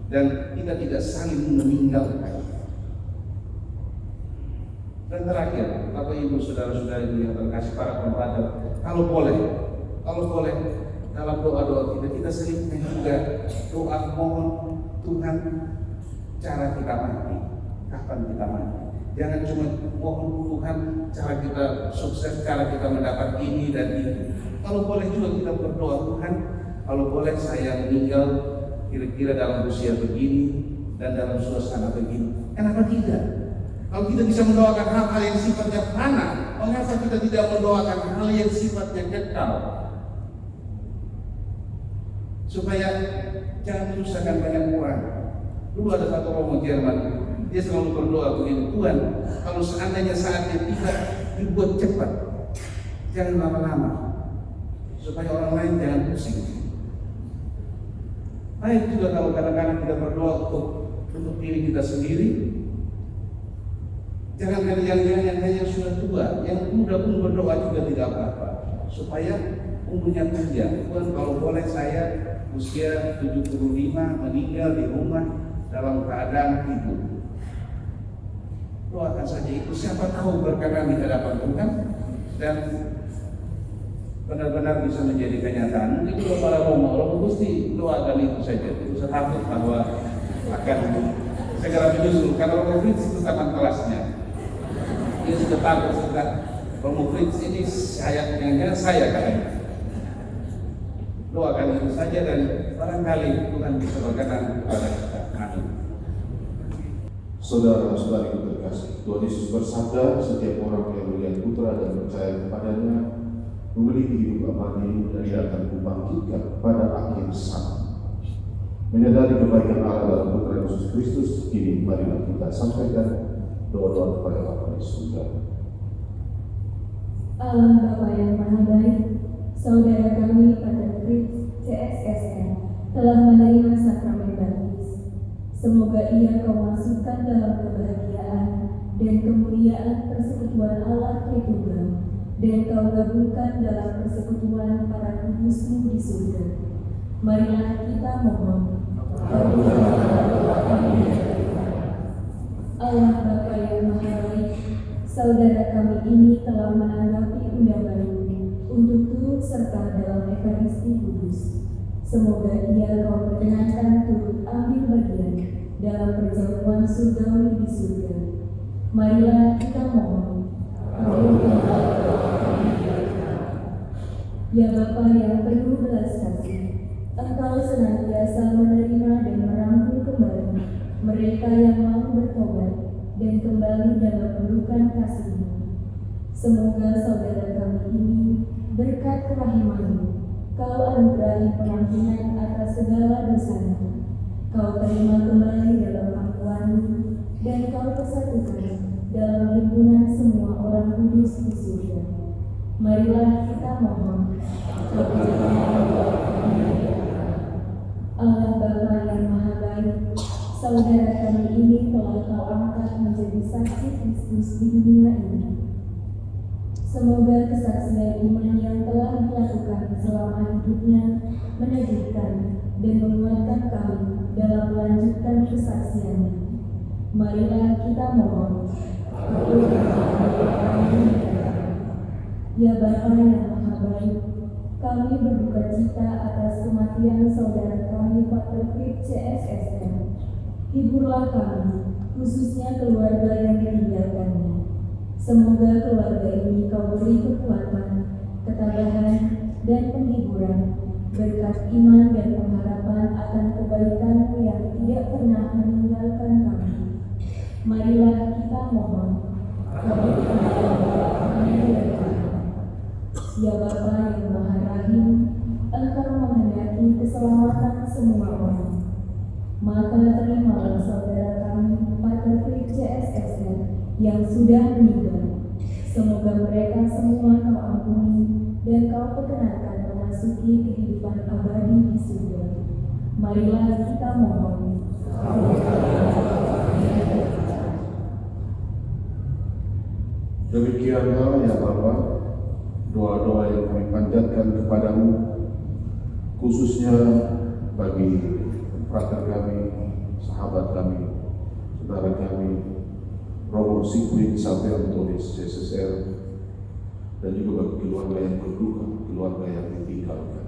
Speaker 7: dan kita tidak saling meninggalkan. Dan terakhir, Bapak Ibu saudara-saudari yang terkasih para pembaca, kalau boleh dalam doa-doa kita selipkan juga doa mohon Tuhan cara kita mati, kapan kita mati. Jangan cuma mohon Tuhan cara kita sukses, cara kita mendapat ini dan itu. Kalau boleh juga kita berdoa, Tuhan, kalau boleh saya meninggal kira-kira dalam usia begini dan dalam suasana begini. Kenapa tidak? Kalau kita bisa mendoakan hal-hal yang sifatnya fana, mengapa kita tidak mendoakan hal yang sifatnya kekal? Supaya jangan menyusahkan banyak orang. Dulu ada satu romo Jerman, dia selalu berdoa begini, Tuhan, kalau seandainya saatnya tiba, dibuat cepat, jangan lama-lama, supaya orang lain jangan pusing. Baik juga kalau kadang-kadang kita berdoa untuk diri kita sendiri. Jangan jangan yang hanya sudah tua, yang muda pun berdoa juga tidak apa-apa, supaya umurnya panjang. Tuhan, kalau boleh saya usia 75 meninggal di rumah dalam keadaan hidup. Doakan saja itu, siapa tahu berkenan di hadapan Tuhan dan benar-benar bisa menjadi kenyataan. Mungkin juga mesti doakan itu saja. Tidak usah takut bahwa akan segera menyusul, karena Romo Fritz itu teman kelasnya. Dia sudah takut sudah. Romo Fritz ini sayangnya saya katanya. Doakan itu saja dan barangkali Tuhan bisa berkenan kepada kita. Amin.
Speaker 3: Saudara-saudari terkasih, Tuhan Yesus bersabda, setiap orang yang melihat Putra dan percaya kepadanya memiliki hidup abadi dan Ia akan kubangkitkan pada akhir zaman. Menyadari kebaikan Allah dalam Putra Yesus Kristus, kini marilah kita sampaikan doa-doa kepada Bapa di surga.
Speaker 1: Allah Bapa yang Maha Baik, saudara kami Pater Fritz CSSN telah menerima sakramen baptis. Semoga ia Kau masukkan dalam kebahagiaan dan kemuliaan persekutuan Allah Tritunggal, dan Kau gabungkan dalam persekutuan para kudus-Mu di surga. Marilah kita mohon. Allah Bapa yang Maha Baik, saudara kami ini telah menanggapi undangan-Mu untuk turut serta dalam Ekaristi Kudus. Semoga ia Kau perkenankan turut ambil bagian dalam perjamuan surgawi di surga. Marilah kita mohon. Ya Bapa yang penuh belas kasih, Engkau senantiasa menerima dan merangkul kembali mereka yang mau bertobat dan kembali dalam pelukan kasih-Mu. Semoga saudara kami ini berkat kerahiman-Mu, Kau anugerahi pengampunan atas segala dosanya. Kau terima kembali dalam pangkuan-Mu dan Kau persatukan dalam himpunan semua orang kudus di surga. Marilah kita mohon. Allah Bapa yang Maha Baik, saudara kami ini telah Kau angkat menjadi saksi Kristus di dunia ini. Semoga kesaksian iman yang telah dilakukan selama hidupnya meneguhkan dan menguatkan kami dalam melanjutkan kesaksiannya. Marilah kita mohon. Ya Bapa yang Maha Baik, kami berduka cita atas kematian saudara kami Pater Fritz CSSN. Hiburlah kami, khususnya keluarga yang ditinggalkannya. Semoga keluarga ini Kau beri kekuatan, ketabahan, dan penghiburan, berkat iman dan pengharapan akan kebaikan-Mu yang tidak pernah meninggalkan kami. Marilah kita mohon. Ya Bapa yang Maha Rahim, Engkau menghendaki keselamatan semua orang. Maka terimalah saudara kami Pater Fritz CSSN yang sudah meninggal. Semoga mereka semua Kau ampuni dan Kau perkenankan memasuki kehidupan abadi di surga. Marilah kita mohon.
Speaker 3: Demikianlah ya Bapa, doa-doa yang kami panjatkan kepadamu, khususnya bagi frater kami, sahabat kami, saudara kami, Romo Siegfried sampai Antonis CSSR, dan juga bagi keluarga yang berduka, keluarga yang ditinggalkan.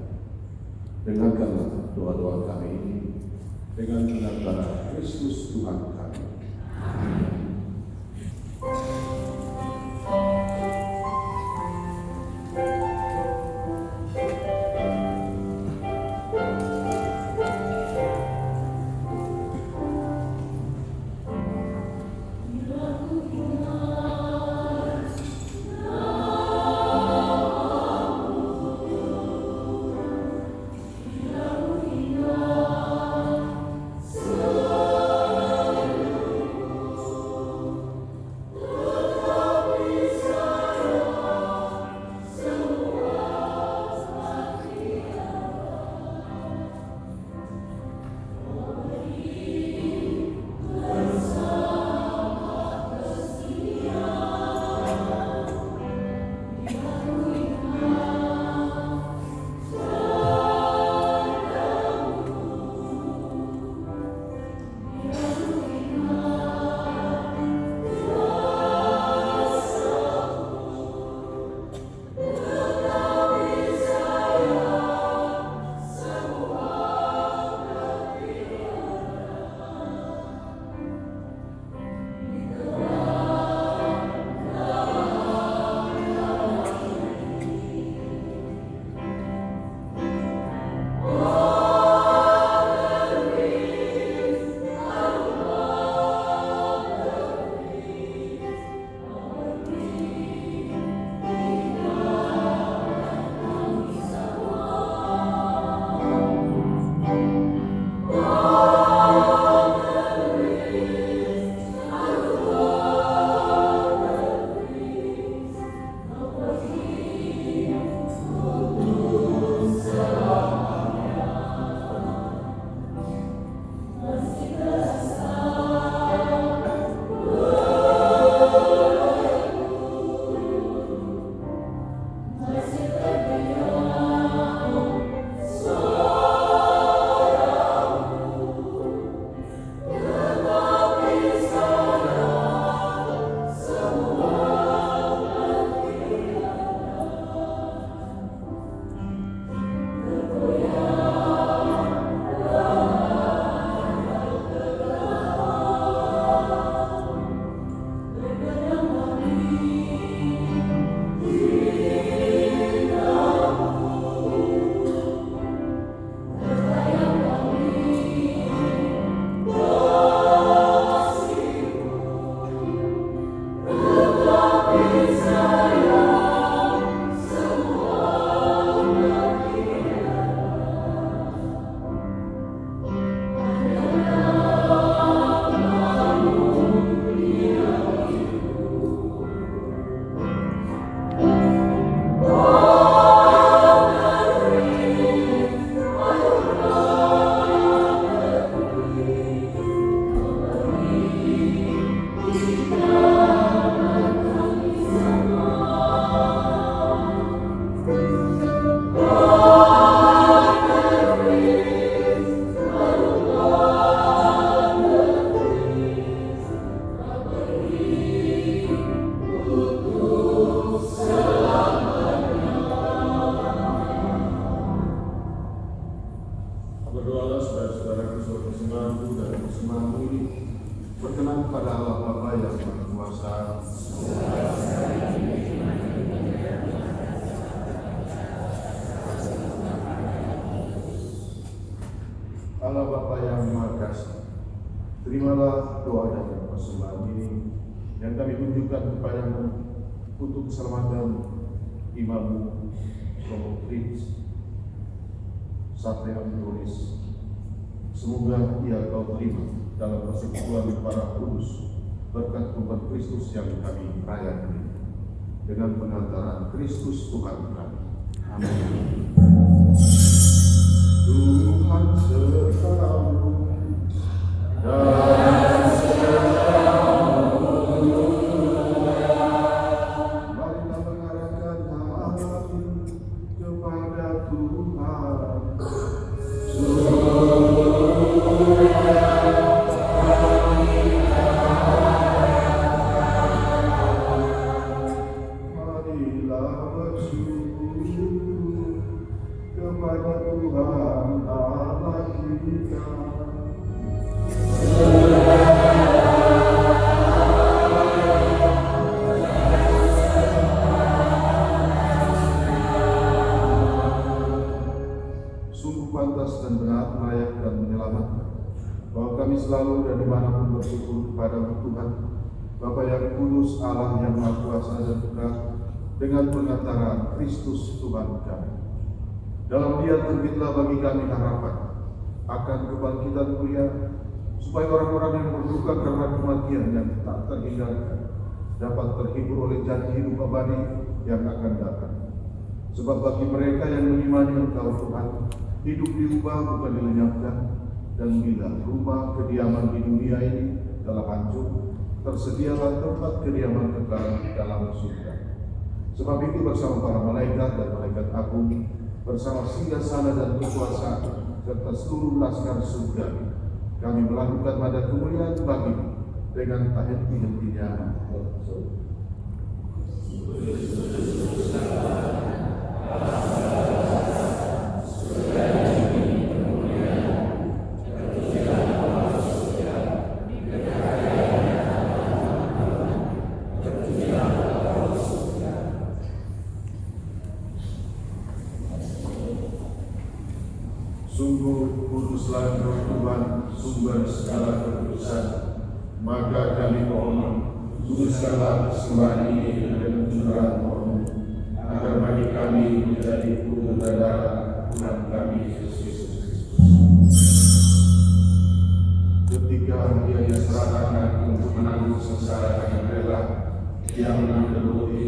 Speaker 3: Dengarkanlah doa-doa kami ini dengan benar-benar Kristus Tuhan kami. persembahanku dan persembahanmu ini berkenan pada Allah Bapa yang Maha Kuasa. Allah Bapa yang Maha Kasih, terimalah doa dan persembahan ini yang kami tunjukkan kepadamu untuk keselamatan Imam Romo Fritz Satria Antonis. Semoga ia kau terima dalam persekutuan para kudus berkat umat Kristus yang kami rayakan dengan pengantaran Kristus Tuhan kami. Amin. Tuhan sertamu dan sertamu. Marilah mengarahkan hati kepada Tuhan. Marilah bersyukur kepada Tuhan Allah kita. Sungguh pantas dan benar, layak dan menyelamatkan bahwa kami selalu dan dimanapun bersyukur kepada Tuhan Bapa yang kudus, Allah yang Maha Kuasa dan benar, dengan pengantaran Kristus Tuhan kami. Dalam Dia terbitlah bagi kami harapan akan kebangkitan mulia, supaya orang-orang yang berduka karena kematian yang tak terhindarkan dapat terhibur oleh janji hidup abadi yang akan datang. Sebab bagi mereka yang mengimani Engkau Tuhan, hidup diubah bukan dilenyapkan, dan bila rumah kediaman di dunia ini telah hancur, tersedialah tempat kediaman kekal dalam surga. Sebab itu bersama para malaikat dan malaikat agung, bersama singgasana dan kekuasaan, serta seluruh laskar surga, kami melakukan pada kemuliaan bagi-Mu dengan tak henti-hentinya. Sungguh kuduslah Engkau Tuhan, sumber segala kekudusan. Maka kami mohon, kuduskanlah persembahan ini dengan curahan-Mu, agar bagi kami menjadi tubuh dan darah Tuhan kami Yesus Kristus. Ketika Dia diserahkan untuk menanggung sengsara dengan rela, Dia mengambil roti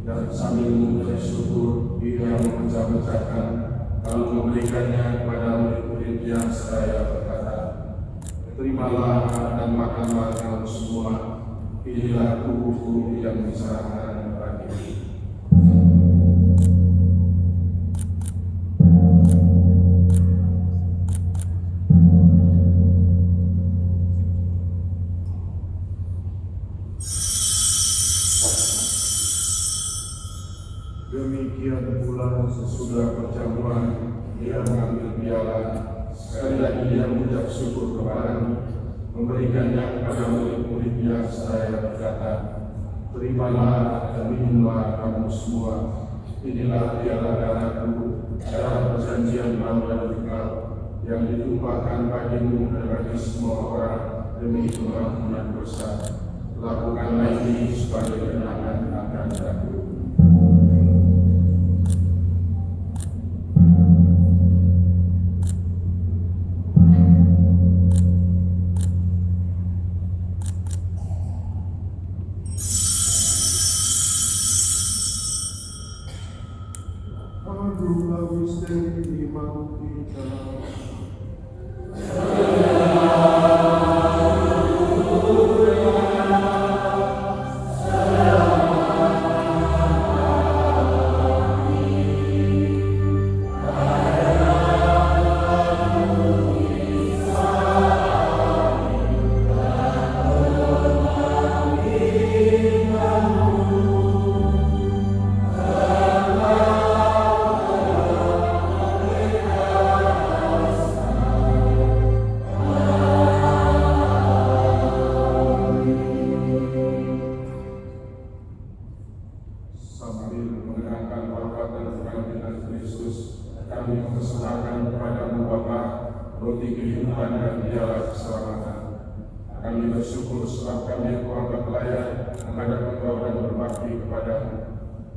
Speaker 3: dan sambil mengucap syukur, Dia memecah-mecahkan, lalu memberikannya kepada murid-muridnya seraya berkata, terimalah dan makanlah kamu semua, inilah tubuhku yang diserahkan bagimu. Demikian pula sesudah perjamuan, Dia mengambil piala, sekali lagi Dia mengucap syukur kepada-Mu, memberikannya kepada murid-muridnya seraya berkata, terimalah dan minumlah kamu semua, inilah piala darahku, darah perjanjian baru dan kekal, yang ditumpahkan bagimu dan bagi semua orang demi pengampunan dosa. Lakukanlah ini sebagai kenangan akan aku. Adulah misteri iman kita.
Speaker 8: menyerahkan kepadamu Bapa roti kehidupan dan dialah keselamatan. Kami bersyukur sebab kami keluarga pelayan menghadap Engkau dan berbakti kepadamu.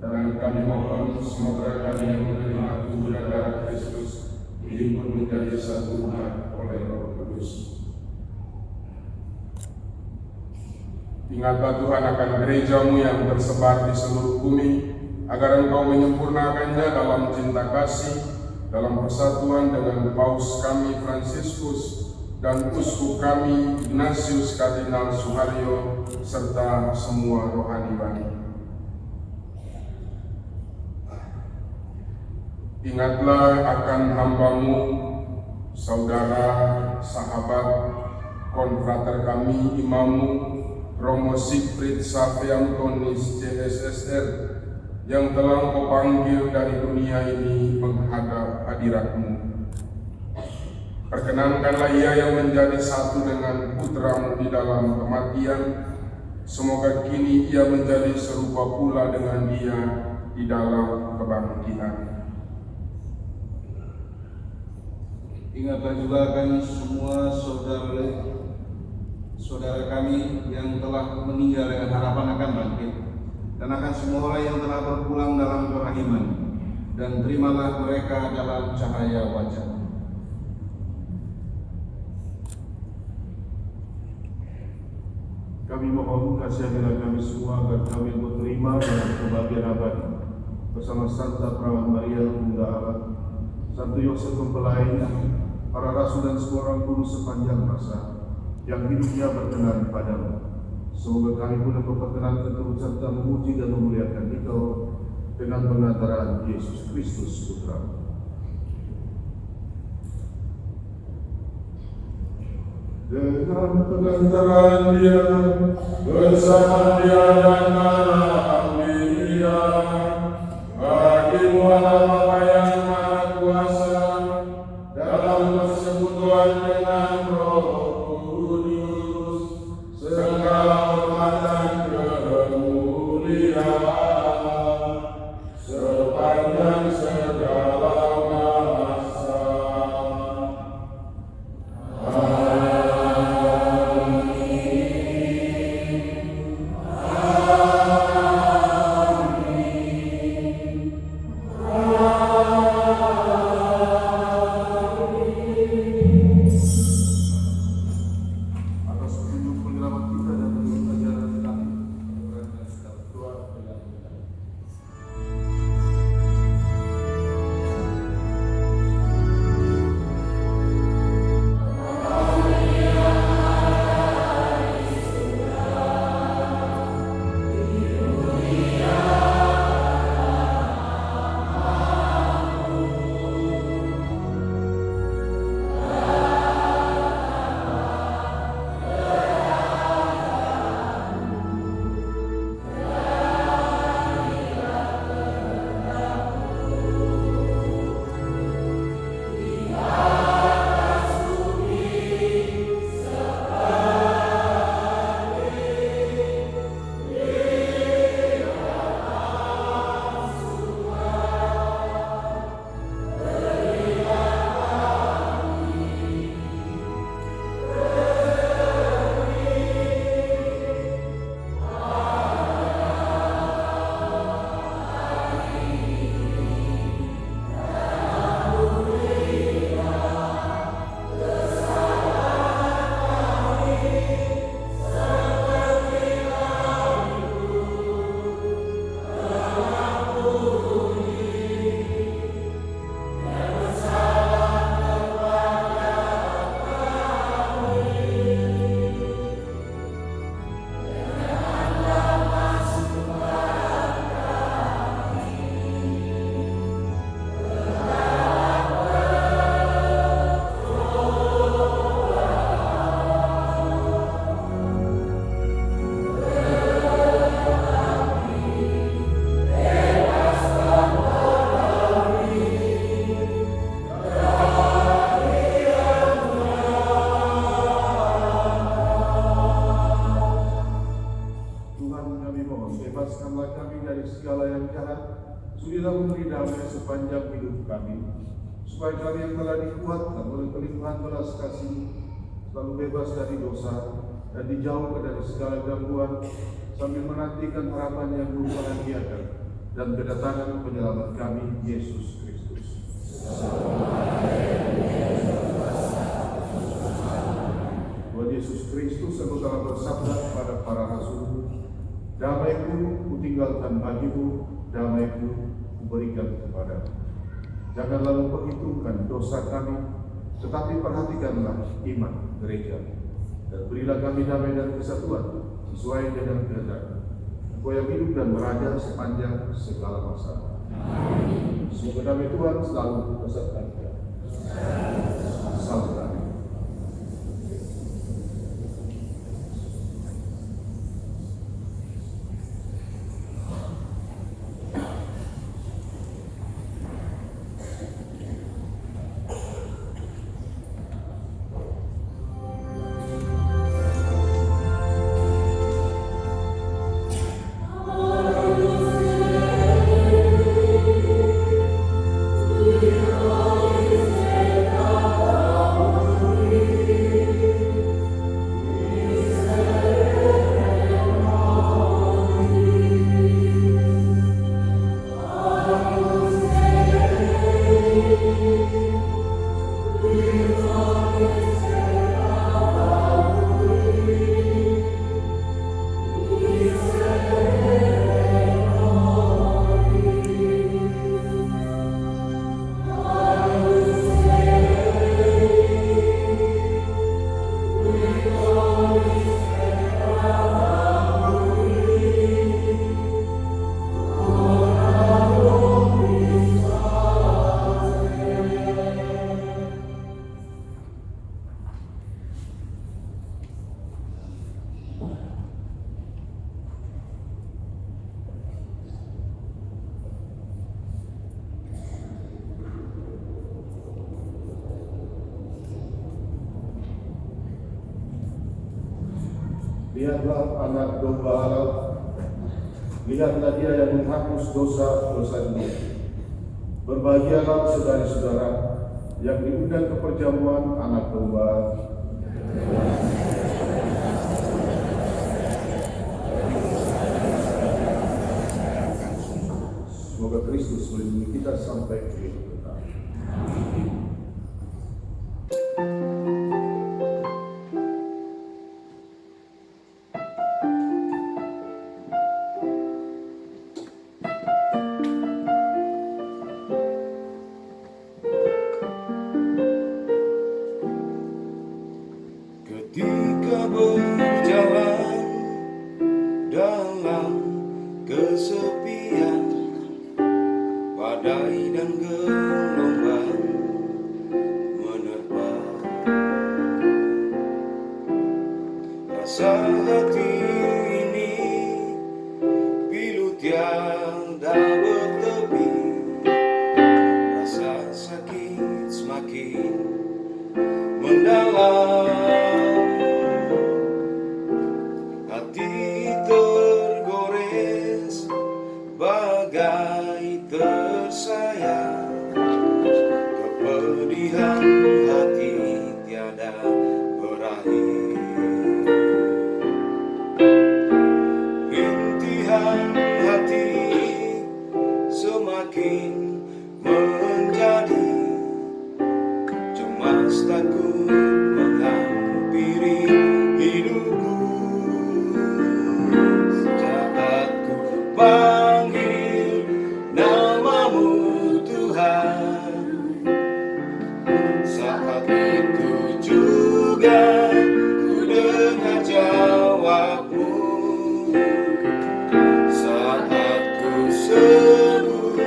Speaker 8: Dan kami mohon semoga kami yang menerima tubuh dan darah Kristus dihimpun menjadi satu umat oleh Roh Kudus. Ingatlah Tuhan akan gerejamu yang tersebar di seluruh bumi, agar Engkau menyempurnakannya dalam cinta kasih, dalam persatuan dengan Paus kami Fransiskus dan Uskup kami Ignatius Kardinal Suharyo serta semua rohani-rohani. Ingatlah akan hamba-Mu, saudara, sahabat, konfrater kami, imam-Mu, Romo Siegfried Saviantonis CSSR, yang telah Engkau panggil dari dunia ini menghadap hadirat-Mu. Perkenankanlah ia yang menjadi satu dengan putra-Mu di dalam kematian, semoga kini ia menjadi serupa pula dengan Dia di dalam kebangkitan.
Speaker 2: Ingatlah juga kami semua saudara kami yang telah meninggal dengan harapan akan bangkit, dan akan semua orang yang telah berpulang dalam kerahiman, dan terimalah mereka dalam cahaya wajah.
Speaker 3: Kami mohon kasihanilah kami semua agar kami terima dalam kebahagiaan abadi bersama Santa Perawan Maria Bunda Allah, Santo Yosef Mempelai, para rasul dan semua orang kudus sepanjang masa yang hidupnya berkenan padamu. Semoga kami pun berkenan turut serta memuji dan memuliakan Engkau dengan pengantaraan Yesus Kristus Putra. Dengan pengantaraan Dia, bersama Dia dan anak Dia, bagi-Mu Allah Bapa yang Maha Kuasa, dalam persekutuan dengan Roh Kudus, segala hormat dan kemuliaan sepanjang segala masa. Bebaskanlah kami dari segala yang jahat, sudilah memberi damai sepanjang hidup kami, supaya kami yang telah dikuatkan oleh pelimpahan belas kasih selalu bebas dari dosa dan dijauhkan dari segala gangguan sambil menantikan harapan yang membahagiakan dan kedatangan penyelamat kami, Yesus Kristus. Tuhan Yesus Kristus yang telah bersabda kepada para rasul, damai-Ku kutinggalkan bagimu, damai-Ku kuberikan kepadamu. Jangan lalu perhitungkan dosa kami, tetapi perhatikanlah iman gereja, dan berilah kami damai dan kesatuan sesuai dengan kehendak Engkau yang hidup dan meraja sepanjang segala masa. Semoga damai Tuhan selalu beserta kita. Salam damai. Lihatlah anak domba Allah, lihatlah dia yang menghapus dosa-dosa dunia. Berbahagialah saudara-saudara yang diundang ke perjamuan anak domba. Semoga Kristus melindungi kita sampai ke hidup kekal.
Speaker 6: Ketika berjalan dalam kesepian, badai dan gelombang menerpa, rasa hati ini pilu tiada bertepi, rasa sakit semakin mendalam, hati tergores bagai tersayang, kepedihan hati tiada berakhir, rintihan hati semakin menjadi cemas takut menghampiri hidupku. Saat ku panggil namamu Tuhan, saat itu juga ku dengar jawabmu. Saat ku sebut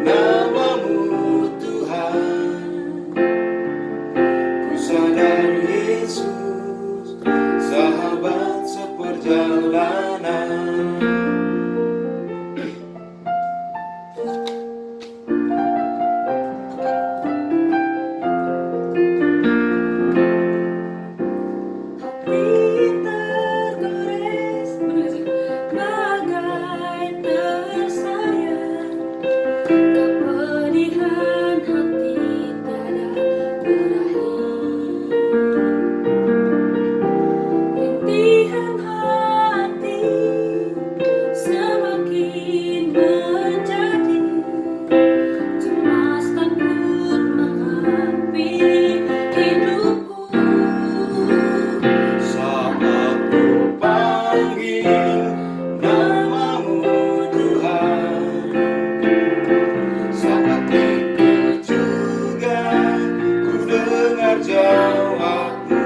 Speaker 6: namamu Tuhan, ku sadar Yesus, sahabat seperjalanan. jawabmu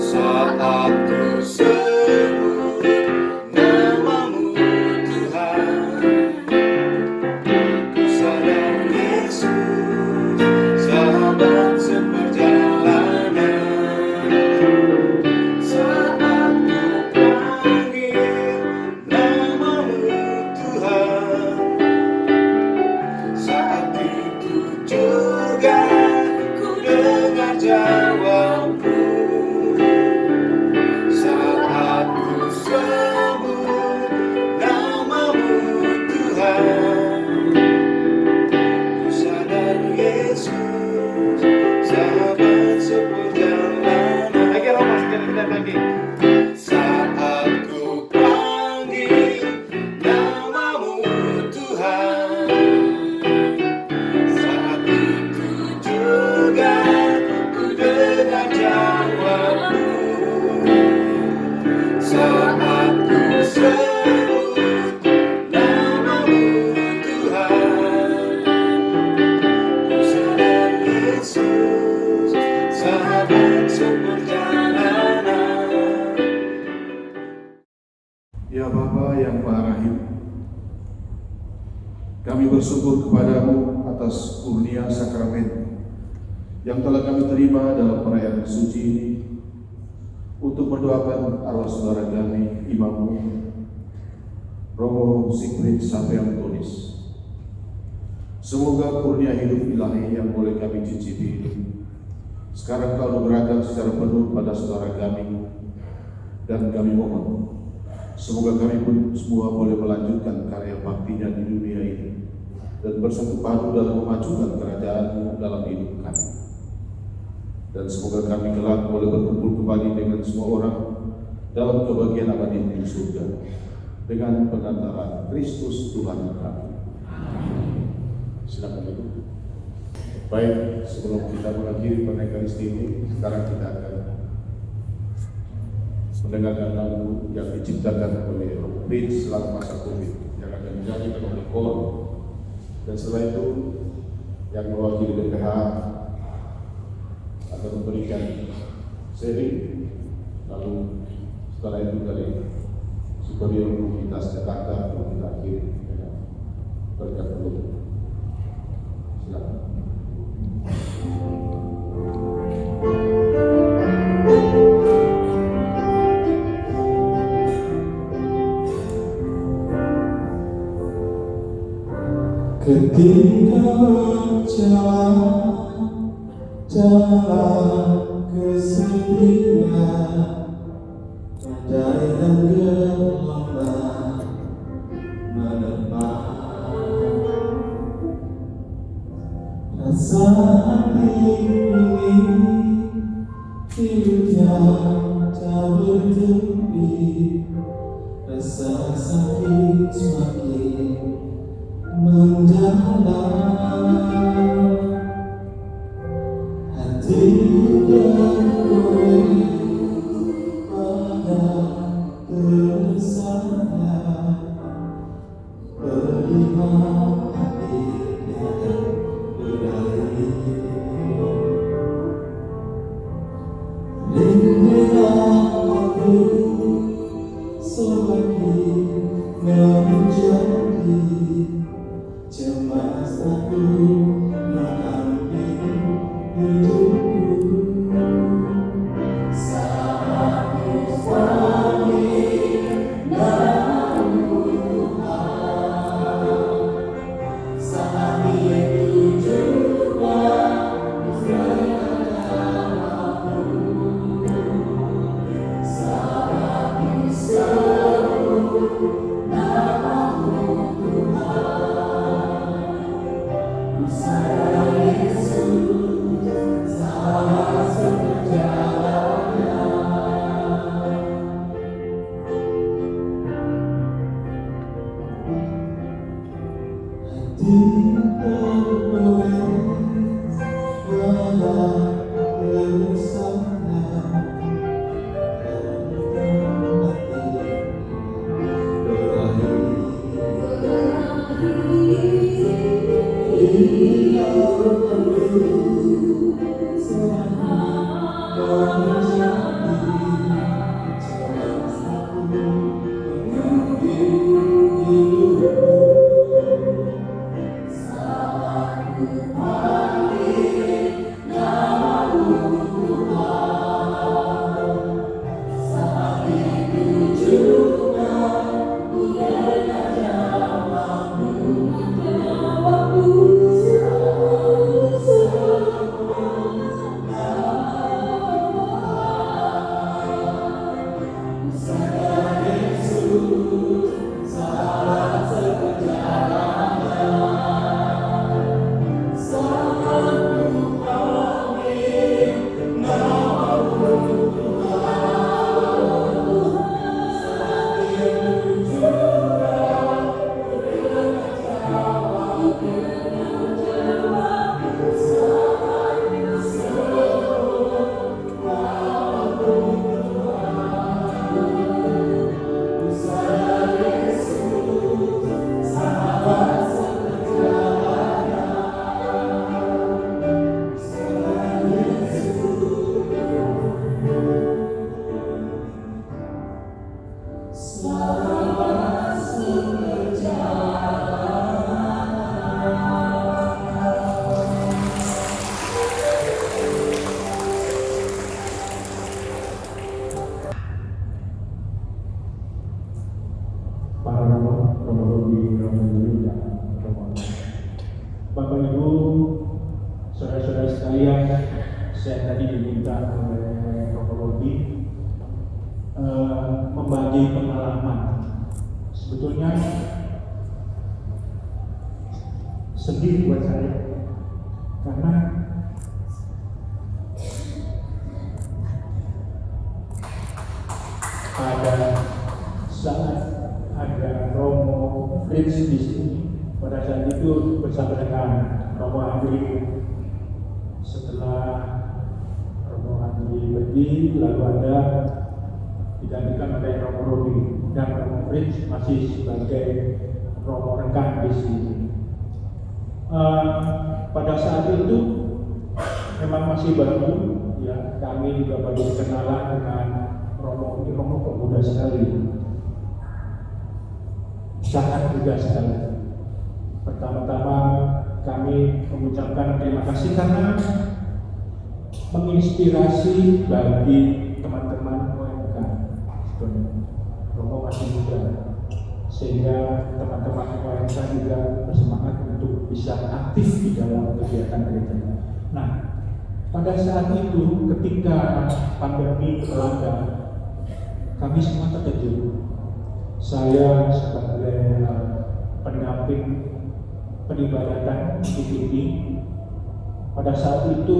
Speaker 6: saat ku sebut namamu Tuhan. Ku sadar Yesus, sahabat seperjalanan. Saat ku panggil namamu Tuhan, saat itu juga ku dengar jawabmu. Saat ku sebut namamu Tuhan, ku sadar Yesus, sahabat seperjalanan. Saat ku panggil namamu Tuhan, saat itu juga ku dengar jawabmu. Saat ku sebut namamu Tuhan, ku sadar Yesus, sahabat seperjalanan.
Speaker 3: Ya Bapa yang Maha Rahim, kami bersyukur kepadamu atas kurnia sakramen yang telah kami terima dalam perayaan suci ini untuk mendoakan arwah saudara kami, Imam Romo Sigrid Sampai Antonis. Semoga kurnia hidup ilahi yang boleh kami cicipi ini sekarang kau anugerahkan secara penuh pada saudara kami, dan kami mohon semoga kami pun semua boleh melanjutkan karya baktinya di dunia ini dan bersatu padu dalam memajukan kerajaan dalam hidup kami. Dan semoga kami kelak boleh berkumpul kembali dengan semua orang dalam kebahagiaan abadi di surga dengan pengantaran Kristus Tuhan kami. Silakan duduk. Baik, sebelum kita mengakhiri pernikahan ini, sekarang kita akan mendengarkan lagu yang diciptakan oleh Prince selama masa Covid yang akan dinyanyikan oleh KOR, dan setelah itu yang mewakili BPH akan memberikan sharing, lalu setelah itu dari Superior Komunitas Jakarta akan kita akhiri dengan berkat penutup. Silakan.
Speaker 9: Ketika jalan kesepian, badai dan gelombang menerpa, rasa hati ini hidup yang tak bertepi, rasa sakit semakin mendalam, hati bergoyang pada keresahannya, melihat hatinya berair. Rindulah waktu semakin menjadi cemas, aku mengambil hidupku. Saat ku panggil namamu Tuhan, saat itu juga ku dengar jawabmu. Saat ku sebut namamu Tuhan, ku sadar Yesus, sahabat seperjalanan. Hati tergores pada keresahan,
Speaker 10: saudara-saudara sekalian, saya tadi diminta oleh Romo Robi membagi pengalaman. Sebetulnya sedih buat saya karena pada saat ada Romo Fritz di sini, pada saat itu bersama dengan Romo Andri, setelah Romo Andri pergi, lalu ada digantikan oleh Romo Robi dan Romo Fritz masih sebagai Romo rekan di sini. Pada saat itu memang masih baru, ya kami juga baru kenalan dengan Romo ini. Romo pemuda sekali, sangat muda sekali. Pertama-tama kami mengucapkan terima kasih karena menginspirasi bagi teman-teman OMK. Romo masih muda, sehingga teman-teman OMK juga bersemangat untuk bisa aktif di dalam kegiatan gereja. Nah, pada saat itu ketika pandemi melanda, kami semua terkejut. Saya sebagai pendamping peribadatan di sini, pada saat itu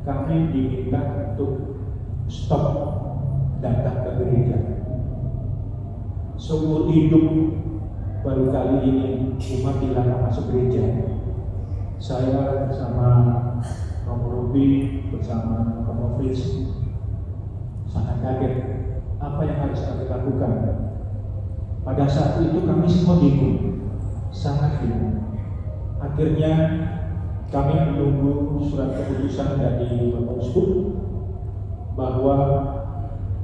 Speaker 10: kami diminta untuk stop datang ke gereja. Seumur hidup baru kali ini umat dilarang masuk gereja. Saya bersama Romo Robi, bersama Romo Fritz sangat kaget apa yang harus kami lakukan. Pada saat itu kami semua bingung, sangat bingung. Akhirnya kami menunggu surat keputusan dari Bapak Uskup bahwa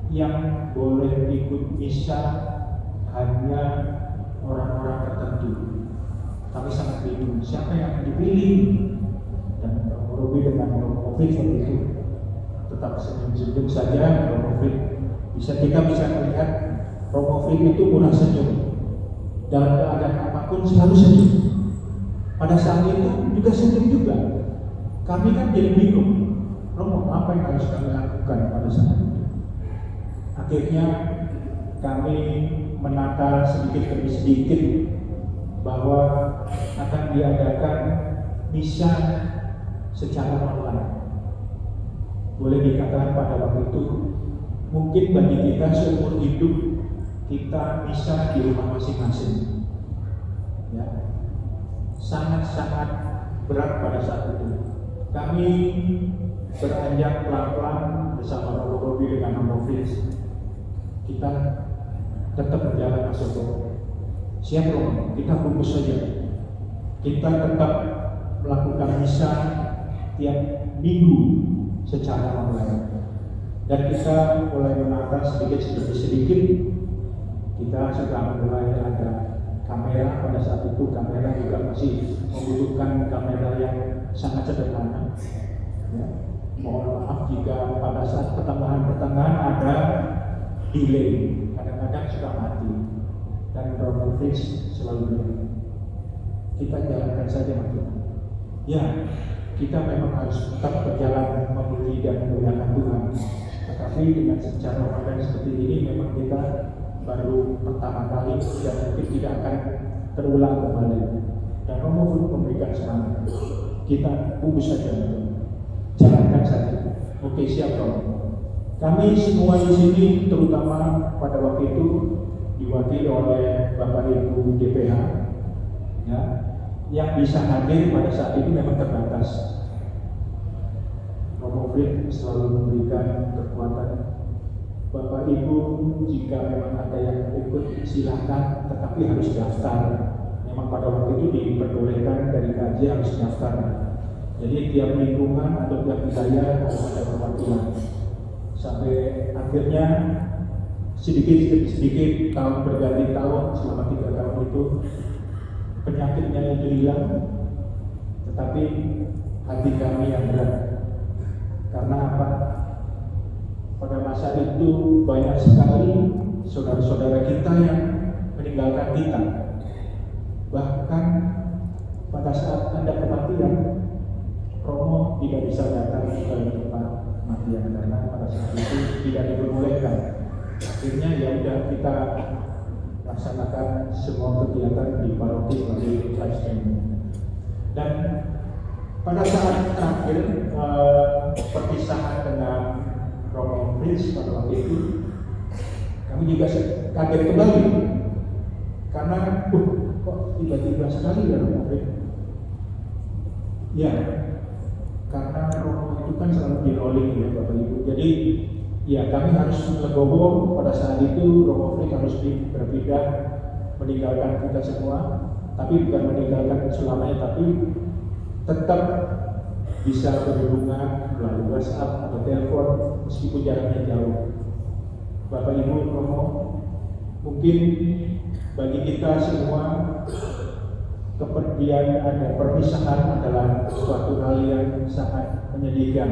Speaker 10: yang boleh ikut misa hanya orang-orang tertentu. Kami sangat bingung siapa yang dipilih, dan Romo Robi dengan Romo Fritz waktu itu tetap senyum-senyum saja. Romo Fritz kita bisa melihat Romo Fritz itu murah senyum, dalam keadaan apapun selalu senyum. Pada saat itu juga senyum juga. Kami kan jadi bingung, Romo apa yang harus kami lakukan pada saat itu. Akhirnya kami menata sedikit demi sedikit bahwa akan diadakan misa secara online. Boleh dikatakan pada waktu itu mungkin bagi kita seumur hidup kita misa di rumah masing-masing. Ya, sangat-sangat berat pada saat itu. Kami beranjak pelan-pelan bersama Romo Robi dengan Romo Fritz. Kita tetap berjalan masuk. Siap Romo, kita fokus saja. Kita tetap melakukan misa tiap minggu secara online. Dan kita mulai menata sedikit demi sedikit. Kita sudah mulai ada kamera. Pada saat itu kamera juga masih membutuhkan kamera yang sangat sederhana. Ya. Mohon maaf jika pada saat pertengahan ada delay, kadang-kadang suka mati. Dan Romo Fritz selalu bilang, kita jalankan saja Mas. Ya, kita memang harus tetap berjalan memuji dan memuliakan Tuhan. Tetapi dengan secara online seperti ini memang kita baru pertama kali dan mungkin tidak akan terulang kembali. Dan Romo pun memberikan semangat. Kita fokus saja, jalankan saja. Oke, siap Romo. Kami semua di sini, terutama pada waktu itu diwakili oleh Bapak Ibu DPH, ya, yang bisa hadir pada saat itu memang terbatas. Romo Fritz selalu memberikan kekuatan. Bapak Ibu, jika memang ada yang ikut silakan, tetapi harus daftar. Memang pada waktu itu diperbolehkan dari kaji harus daftar. Jadi tiap lingkungan atau tiap wilayah harus ada perwakilan. Sampai akhirnya sedikit tahun berganti tahun, selama 3 tahun itu penyakitnya itu hilang, tetapi hati kami yang berat. Karena apa? Pada masa itu banyak sekali saudara-saudara kita yang meninggalkan kita. Bahkan pada saat ada kematian, tidak bisa datang ke tempat kematian karena pada saat itu tidak diperbolehkan. Akhirnya ya udah kita laksanakan semua kegiatan di paroki melalui live streaming. Dan pada saat terakhir perpisahan dengan Romo Fritz pada waktu itu, kami juga kaget kembali karena kok tiba-tiba sekali ya Romo Fritz. Ya, karena Romo itu kan selalu di rolling ya Bapak Ibu. Jadi ya kami harus legowo pada saat itu. Romo Fritz harus berpindah meninggalkan kita semua, tapi bukan meninggalkan selamanya, tapi tetap bisa berhubungan melalui WhatsApp atau telepon meskipun jaraknya jauh. Bapak Ibu Romo, mungkin bagi kita semua kepergian ada perpisahan adalah suatu hal yang sangat menyedihkan.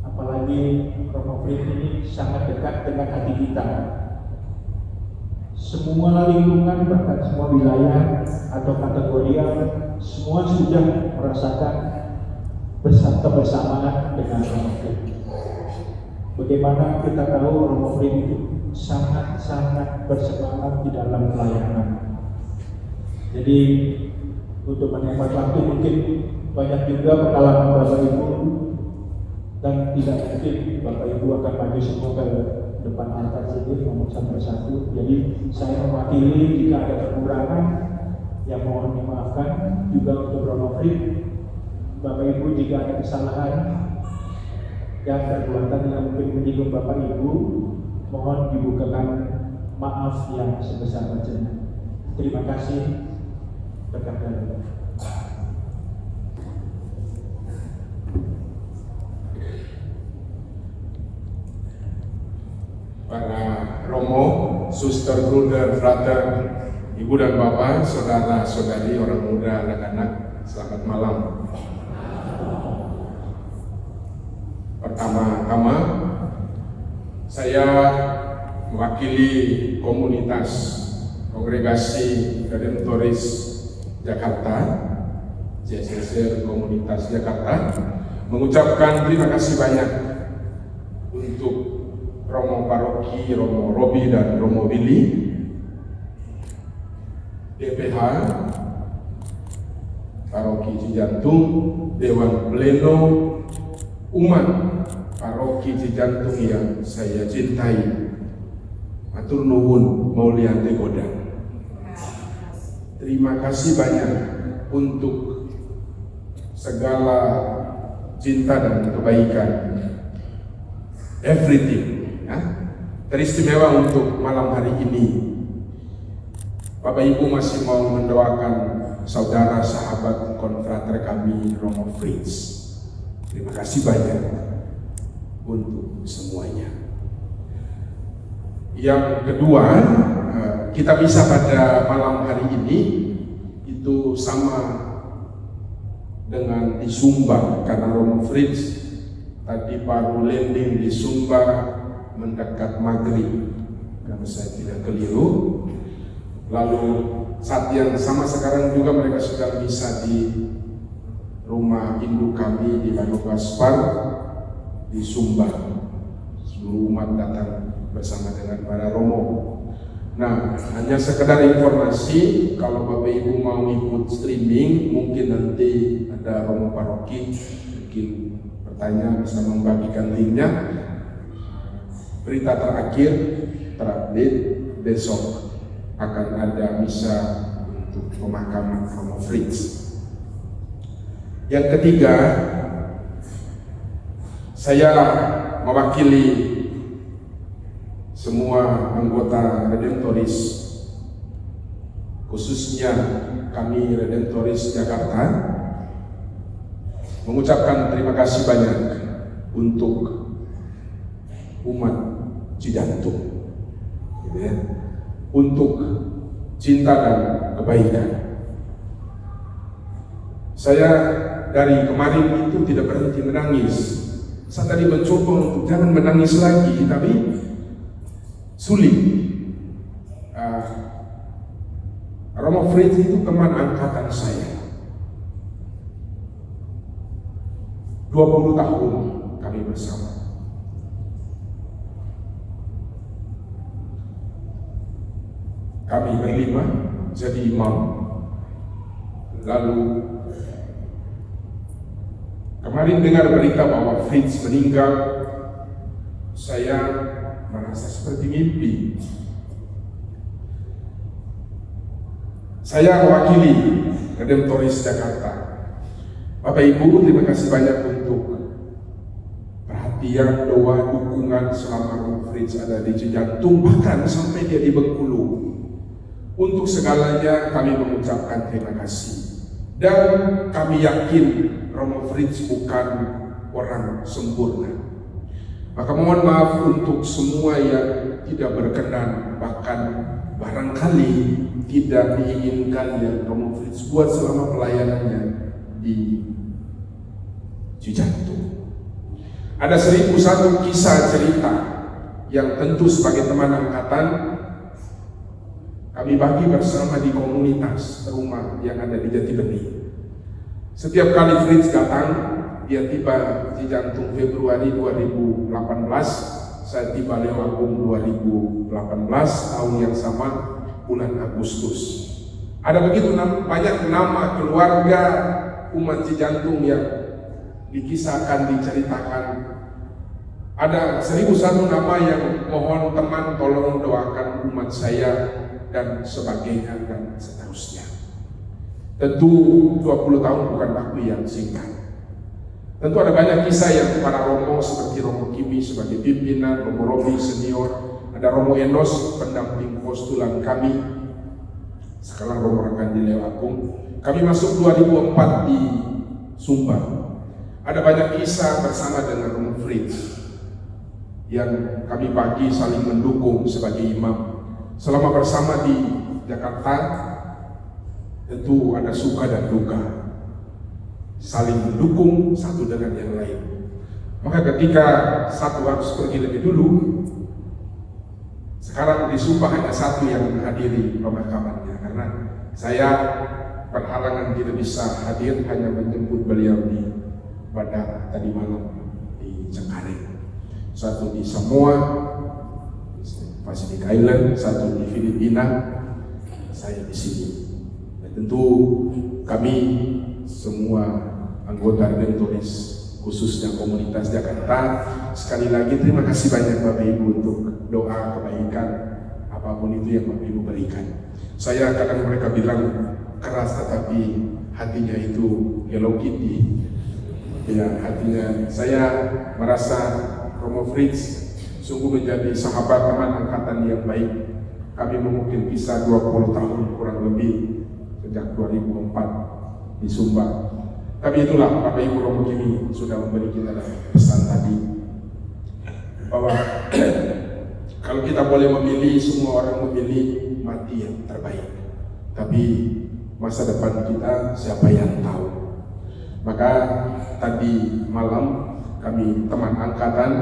Speaker 10: Apalagi Romo Fritz ini sangat dekat dengan hati kita. Semua lingkungan, bahkan semua wilayah atau kategori, semua sudah merasakan kebersamaan dengan Romo Fritz. Bagaimana kita tahu Romo Fritz itu sangat-sangat bersemangat di dalam pelayanan. Jadi untuk menghemat waktu mungkin banyak juga pengalaman Bapak Ibu, dan tidak mungkin Bapak Ibu akan maju semua ke depan altar sendiri ngomong satu persatu. Jadi saya mewakili jika ada kekurangan yang mohon dimaafkan juga untuk Romo Fritz. Bapak Ibu jika ada kesalahan dan perbuatan yang mungkin menyinggung Bapak Ibu, mohon dibukakan maaf yang sebesar-besarnya. Terima kasih.
Speaker 8: Para Romo, Suster, Bruder, Frater, Ibu dan Bapak, Saudara-saudari, orang muda, anak-anak, selamat malam. Pertama-tama, saya mewakili komunitas Kongregasi Redemptoris Jakarta, JSSR Komunitas Jakarta, mengucapkan terima kasih banyak untuk Romo Paroki, Romo Robi dan Romo Willy, DPH, Paroki Cijantung, Dewan Pleno, umat Paroki Cijantung yang saya cintai, matur nuwun Mauliante Godang. Terima kasih banyak untuk segala cinta dan kebaikan, everything, ya. Teristimewa untuk malam hari ini. Bapak Ibu masih mau mendoakan saudara sahabat konfrater kami Romo Fritz. Terima kasih banyak untuk semuanya. Yang kedua, kita bisa pada malam hari ini itu sama dengan di Sumba, karena Romo Fritz tadi baru landing di Sumba mendekat maghrib, kalau saya tidak keliru. Lalu saat yang sama sekarang juga mereka sudah bisa di rumah induk kami di Manogaspar di Sumba. Seluruh umat datang bersama dengan para Romo. Nah, hanya sekedar informasi, kalau Bapak Ibu mau ikut streaming, mungkin nanti ada Romo Paroki, mungkin bertanya bisa membagikan linknya. Berita terakhir, terupdate besok akan ada misa untuk pemakaman Romo Fritz. Yang ketiga, saya mewakili semua anggota Redemptoris, khususnya kami Redemptoris Jakarta, mengucapkan terima kasih banyak untuk umat Cijantung, gitu ya, untuk cinta dan kebaikan. Saya dari kemarin itu tidak berhenti menangis. Saya tadi mencoba untuk jangan menangis lagi, tapi sulit. Romo Fritz itu teman angkatan saya. 20 tahun kami bersama. Kami berlima jadi imam. Lalu kemarin dengar berita bahwa Fritz meninggal, saya merasa seperti mimpi. Saya mewakili Redemptoris Jakarta. Bapak Ibu, terima kasih banyak untuk perhatian, doa, dukungan selama Fritz ada di Cijantung, bahkan sampai dia di Bengkulu. Untuk segalanya kami mengucapkan terima kasih. Dan kami yakin Romo Fritz bukan orang sempurna. Maka mohon maaf untuk semua yang tidak berkenan, bahkan barangkali tidak diinginkan yang Romo Fritz buat selama pelayanannya di Cijantung. Ada 1001 kisah cerita yang tentu sebagai teman angkatan kami bagi bersama di komunitas rumah yang ada di Jatibening. Setiap kali Fritz datang, dia tiba di Cijantung Februari 2018, saya tiba Lewagung 2018, tahun yang sama bulan Agustus. Ada begitu banyak nama keluarga umat Cijantung yang dikisahkan, diceritakan. Ada 1001 nama yang mohon teman tolong doakan umat saya dan sebagainya dan seterusnya. Tentu 20 tahun bukan waktu yang singkat. Tentu ada banyak kisah yang para Romo seperti Romo Kimi sebagai pimpinan, Romo Robi senior, ada Romo Enos pendamping postulan kami, sekarang Romo Rekan di Lewagung. Kami masuk 2004 di Sumba. Ada banyak kisah bersama dengan Romo Fritz yang kami bagi saling mendukung sebagai imam. Selama bersama di Jakarta, tentu ada suka dan duka, saling mendukung satu dengan yang lain. Maka ketika satu harus pergi lebih dulu, sekarang di Sumba hanya satu yang menghadiri pemakamannya, karena saya berhalangan tidak bisa hadir, hanya menjemput beliau di bandara tadi malam di Cengkareng. Satu di Samoa, Pacific Island, satu di Filipina, saya di sini. Dan tentu kami semua anggota Redemptoris, khususnya komunitas Jakarta, sekali lagi terima kasih banyak Bapak Ibu untuk doa kebaikan apapun itu yang Bapak Ibu berikan. Saya kadang mereka bilang keras, tetapi hatinya itu Hello Kitty. Ya, hatinya saya merasa Romo Fritz sungguh menjadi sahabat teman angkatan yang baik. Kami mungkin bisa 20 tahun kurang lebih sejak 2004 di Sumba. Tapi itulah Bapak Ibu Romo Kimi sudah memberi kita pesan tadi bahwa kalau kita boleh memilih, semua orang memilih mati yang terbaik. Tapi masa depan kita siapa yang tahu. Maka tadi malam kami teman angkatan,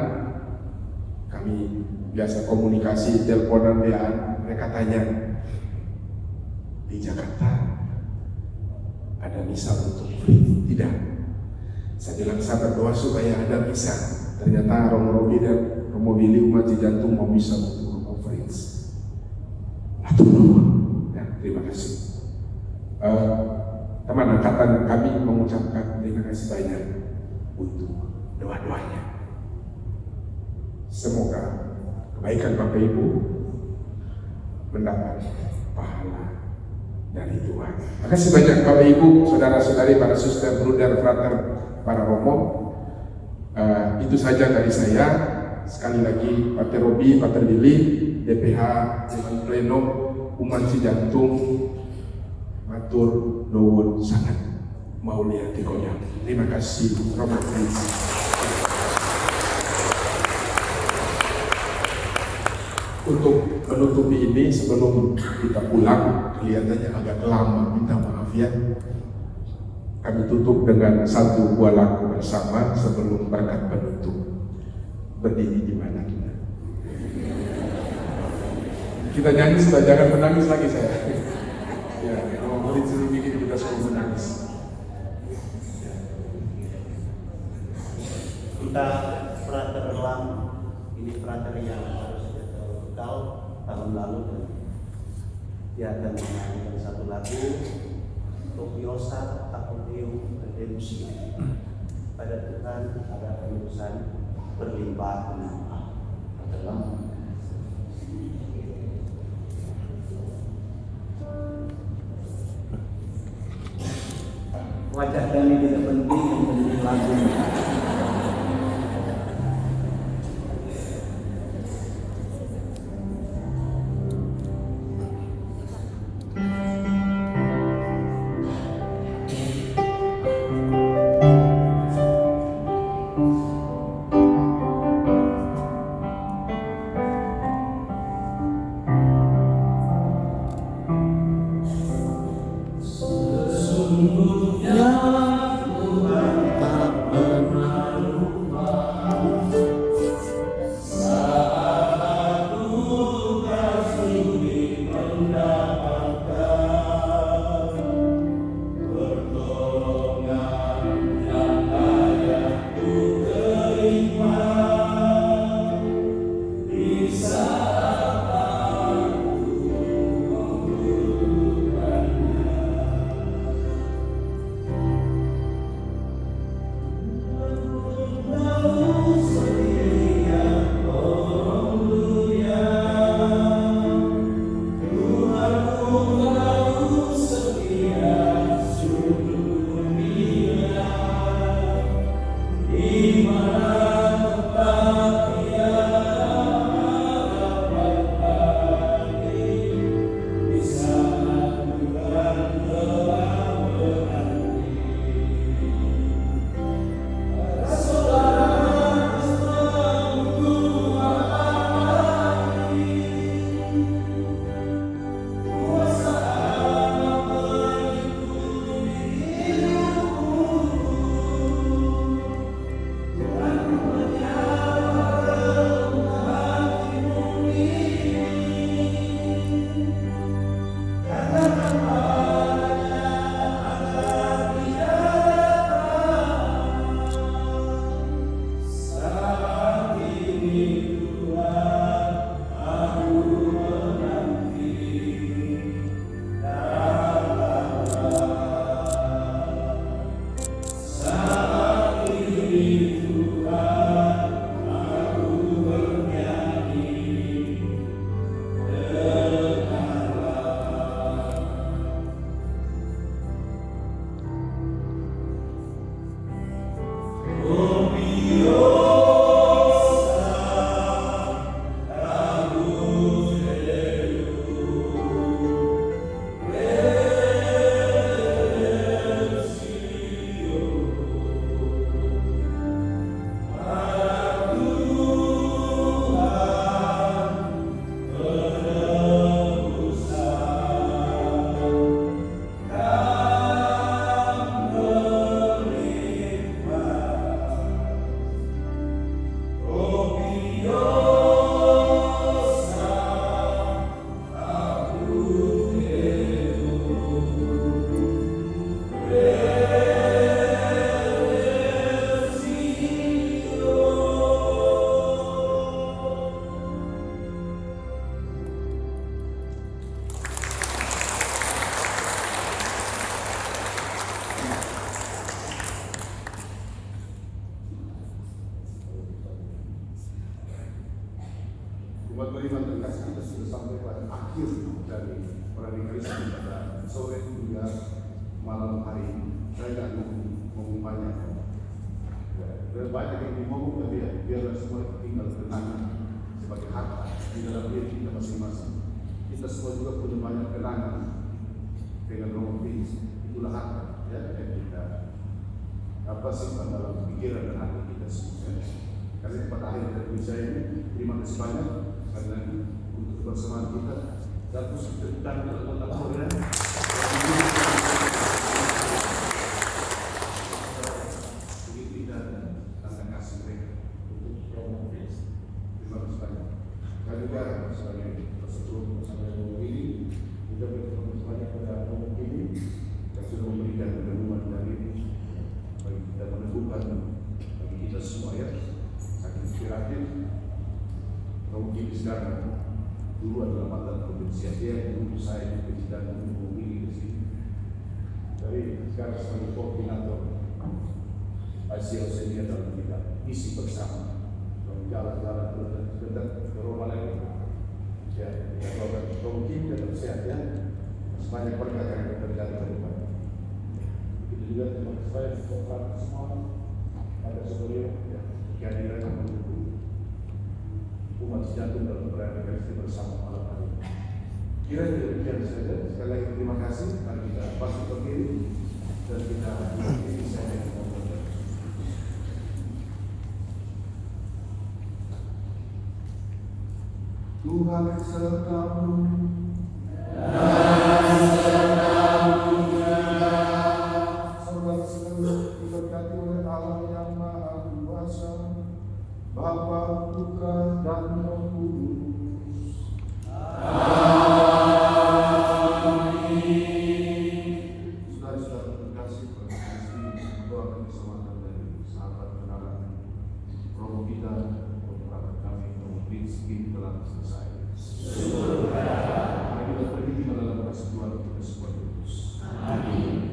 Speaker 8: kami biasa komunikasi, teleponan, mereka tanya, di Jakarta ada misa untuk Fritz? Tidak. Saya bilang saya berdoa supaya ada misa. Ternyata Romo Robi dan Romo Willy umat Cijantung mau misa untuk Romo Fritz. Atur nuhun. Ya, terima kasih. Teman angkatan kami mengucapkan terima kasih banyak untuk doa-doanya. Semoga kebaikan Bapak Ibu mendapat pahala dari Tuhan. Terima kasih banyak Bapak Ibu, saudara-saudari, para suster, bruder, frater, para Romo. Itu saja dari saya. Sekali lagi, Pater Robi, Pater Billy, DPH, Dewan Pleno, umat Cijantung, matur nuwun sangat mau lihat dikoyang. Terima kasih Romo Fritz. Untuk menutupi ini sebelum kita pulang, kelihatannya agak lama, minta maaf ya. Kami tutup dengan satu buah lagu bersama sebelum berkat penutup. Berdiri di mana kita? Kita nyanyi sudah, jangan menangis lagi saya. Ya, kalau murid suruh bikin kita semua menangis.
Speaker 11: kita frater Lam, ini frater yang harus bekal tahun lalu, dan dia akan menyanyikan satu lagu Tokiosa Takodeum Redempsi. Pada Tuhan ada penebusan berlimpah dalam wajah kami tidak penting, yang penting lagunya.
Speaker 3: Umat beriman terkasih, kita sudah sampai pada akhir dari radikalisme pada sore hingga malam hari ini. Saya tidak ngomong banyak. Dan banyak yang ngomong, tapi biarlah semua tinggal kenangan sebagai harta di dalam diri kita masing-masing. Kita semua juga punya banyak kenangan dengan Romo Pins. Itulah harta ya, yang kita simpan dalam pikiran dan hati kita semua. Karena pada akhir dari saya ini, terima kasih banyak karena untuk kebersamaan kita. Dan terus kita dalam kota Korea. Begitu kita akan kasih mereka untuk Romo Pins. Terima kasih banyak. Kami juga sebagai sebelum sampai ini, kita berterima banyak pada Romo ini yang sudah memberikan renungan dari bagi kita meneguhkan bagi kita semua ya. hadir. Mungkin sekarang dulu adalah mantan provinsi Aceh, dulu saya di Presiden memilih di sini. Dari sekarang sebagai koordinator ICOC ini adalah kita isi bersama jalan-jalan dekat ke rumah lagi. Ya, kalau mungkin tetap sehat ya. Sebanyak berkat yang terjadi ke depan. Itu juga terima kasih kepada semua pada saudara ya, kehadiran yang mendukung umat sejantung dalam perayaan Ekaristi bersama malam hari ini. Kira-kira demikian saja. Sekali lagi terima kasih. Mari kita pasti berdiri dan kita berdiri saja. Tuhan sertamu. Saudara-saudara diberkati oleh Allah yang Maha Kuasa, Bapa, Putra, dan Roh Kudus. Amin. Saudara-saudara terkasih, doakan keselamatan dari sahabat kenalan Romo kita, beberapa kami Rizky telah selesai. Mari kita pergi di dalam persekutuan kita semua kudus. Amin.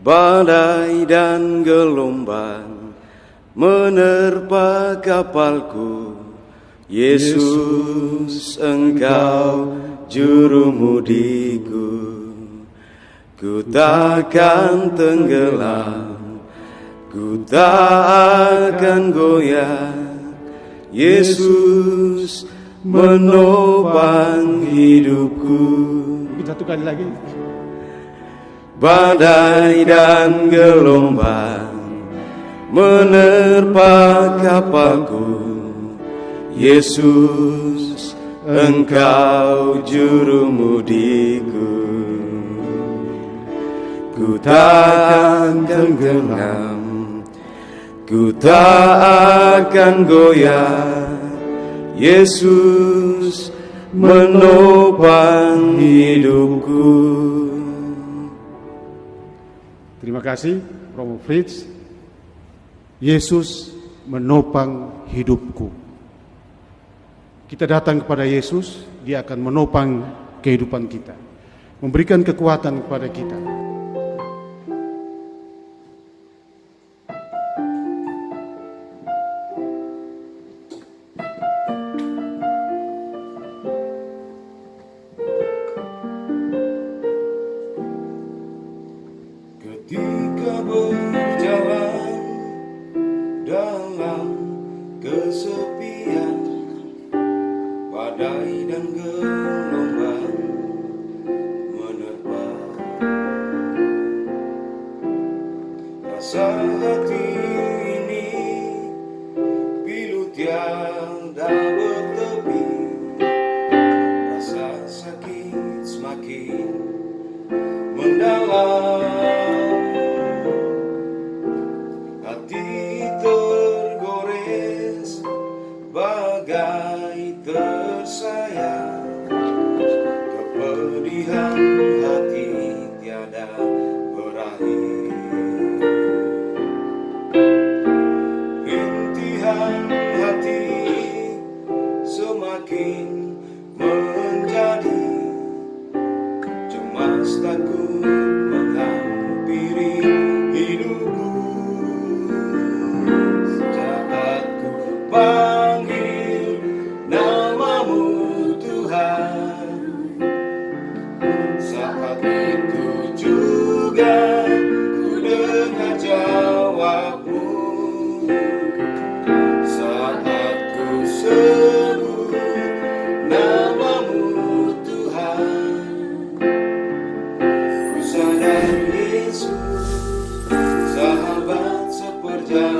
Speaker 4: Badai dan gelombang menerpa kapalku, Yesus Engkau jurumudiku. Ku takkan tenggelam, ku tak akan goyah, Yesus menopang hidupku.
Speaker 10: Satu kali lagi.
Speaker 4: Badai dan gelombang menerpa kapalku, Yesus Engkau jurumudiku. Ku tak akan tenggelam, ku tak akan goyah, Yesus menopang hidupku.
Speaker 12: Terima kasih, Romo Fritz. Yesus menopang hidupku. Kita datang kepada Yesus, Dia akan menopang kehidupan kita, memberikan kekuatan kepada kita.
Speaker 6: Ketika berjalan dalam rasa hati ini pilu tiada bertepi, rasa sakit semakin mendalam, hati tergores bagai tersayang, kepedihan hati tiada berakhir, rintihan hati semakin menjadi cemas takut menghampiri hidupku. Saat ku panggil namamu Tuhan, saat itu juga ku dengar jawabmu. Saat ku sebut namamu Tuhan, ku sadar Yesus, sahabat seperjalanan.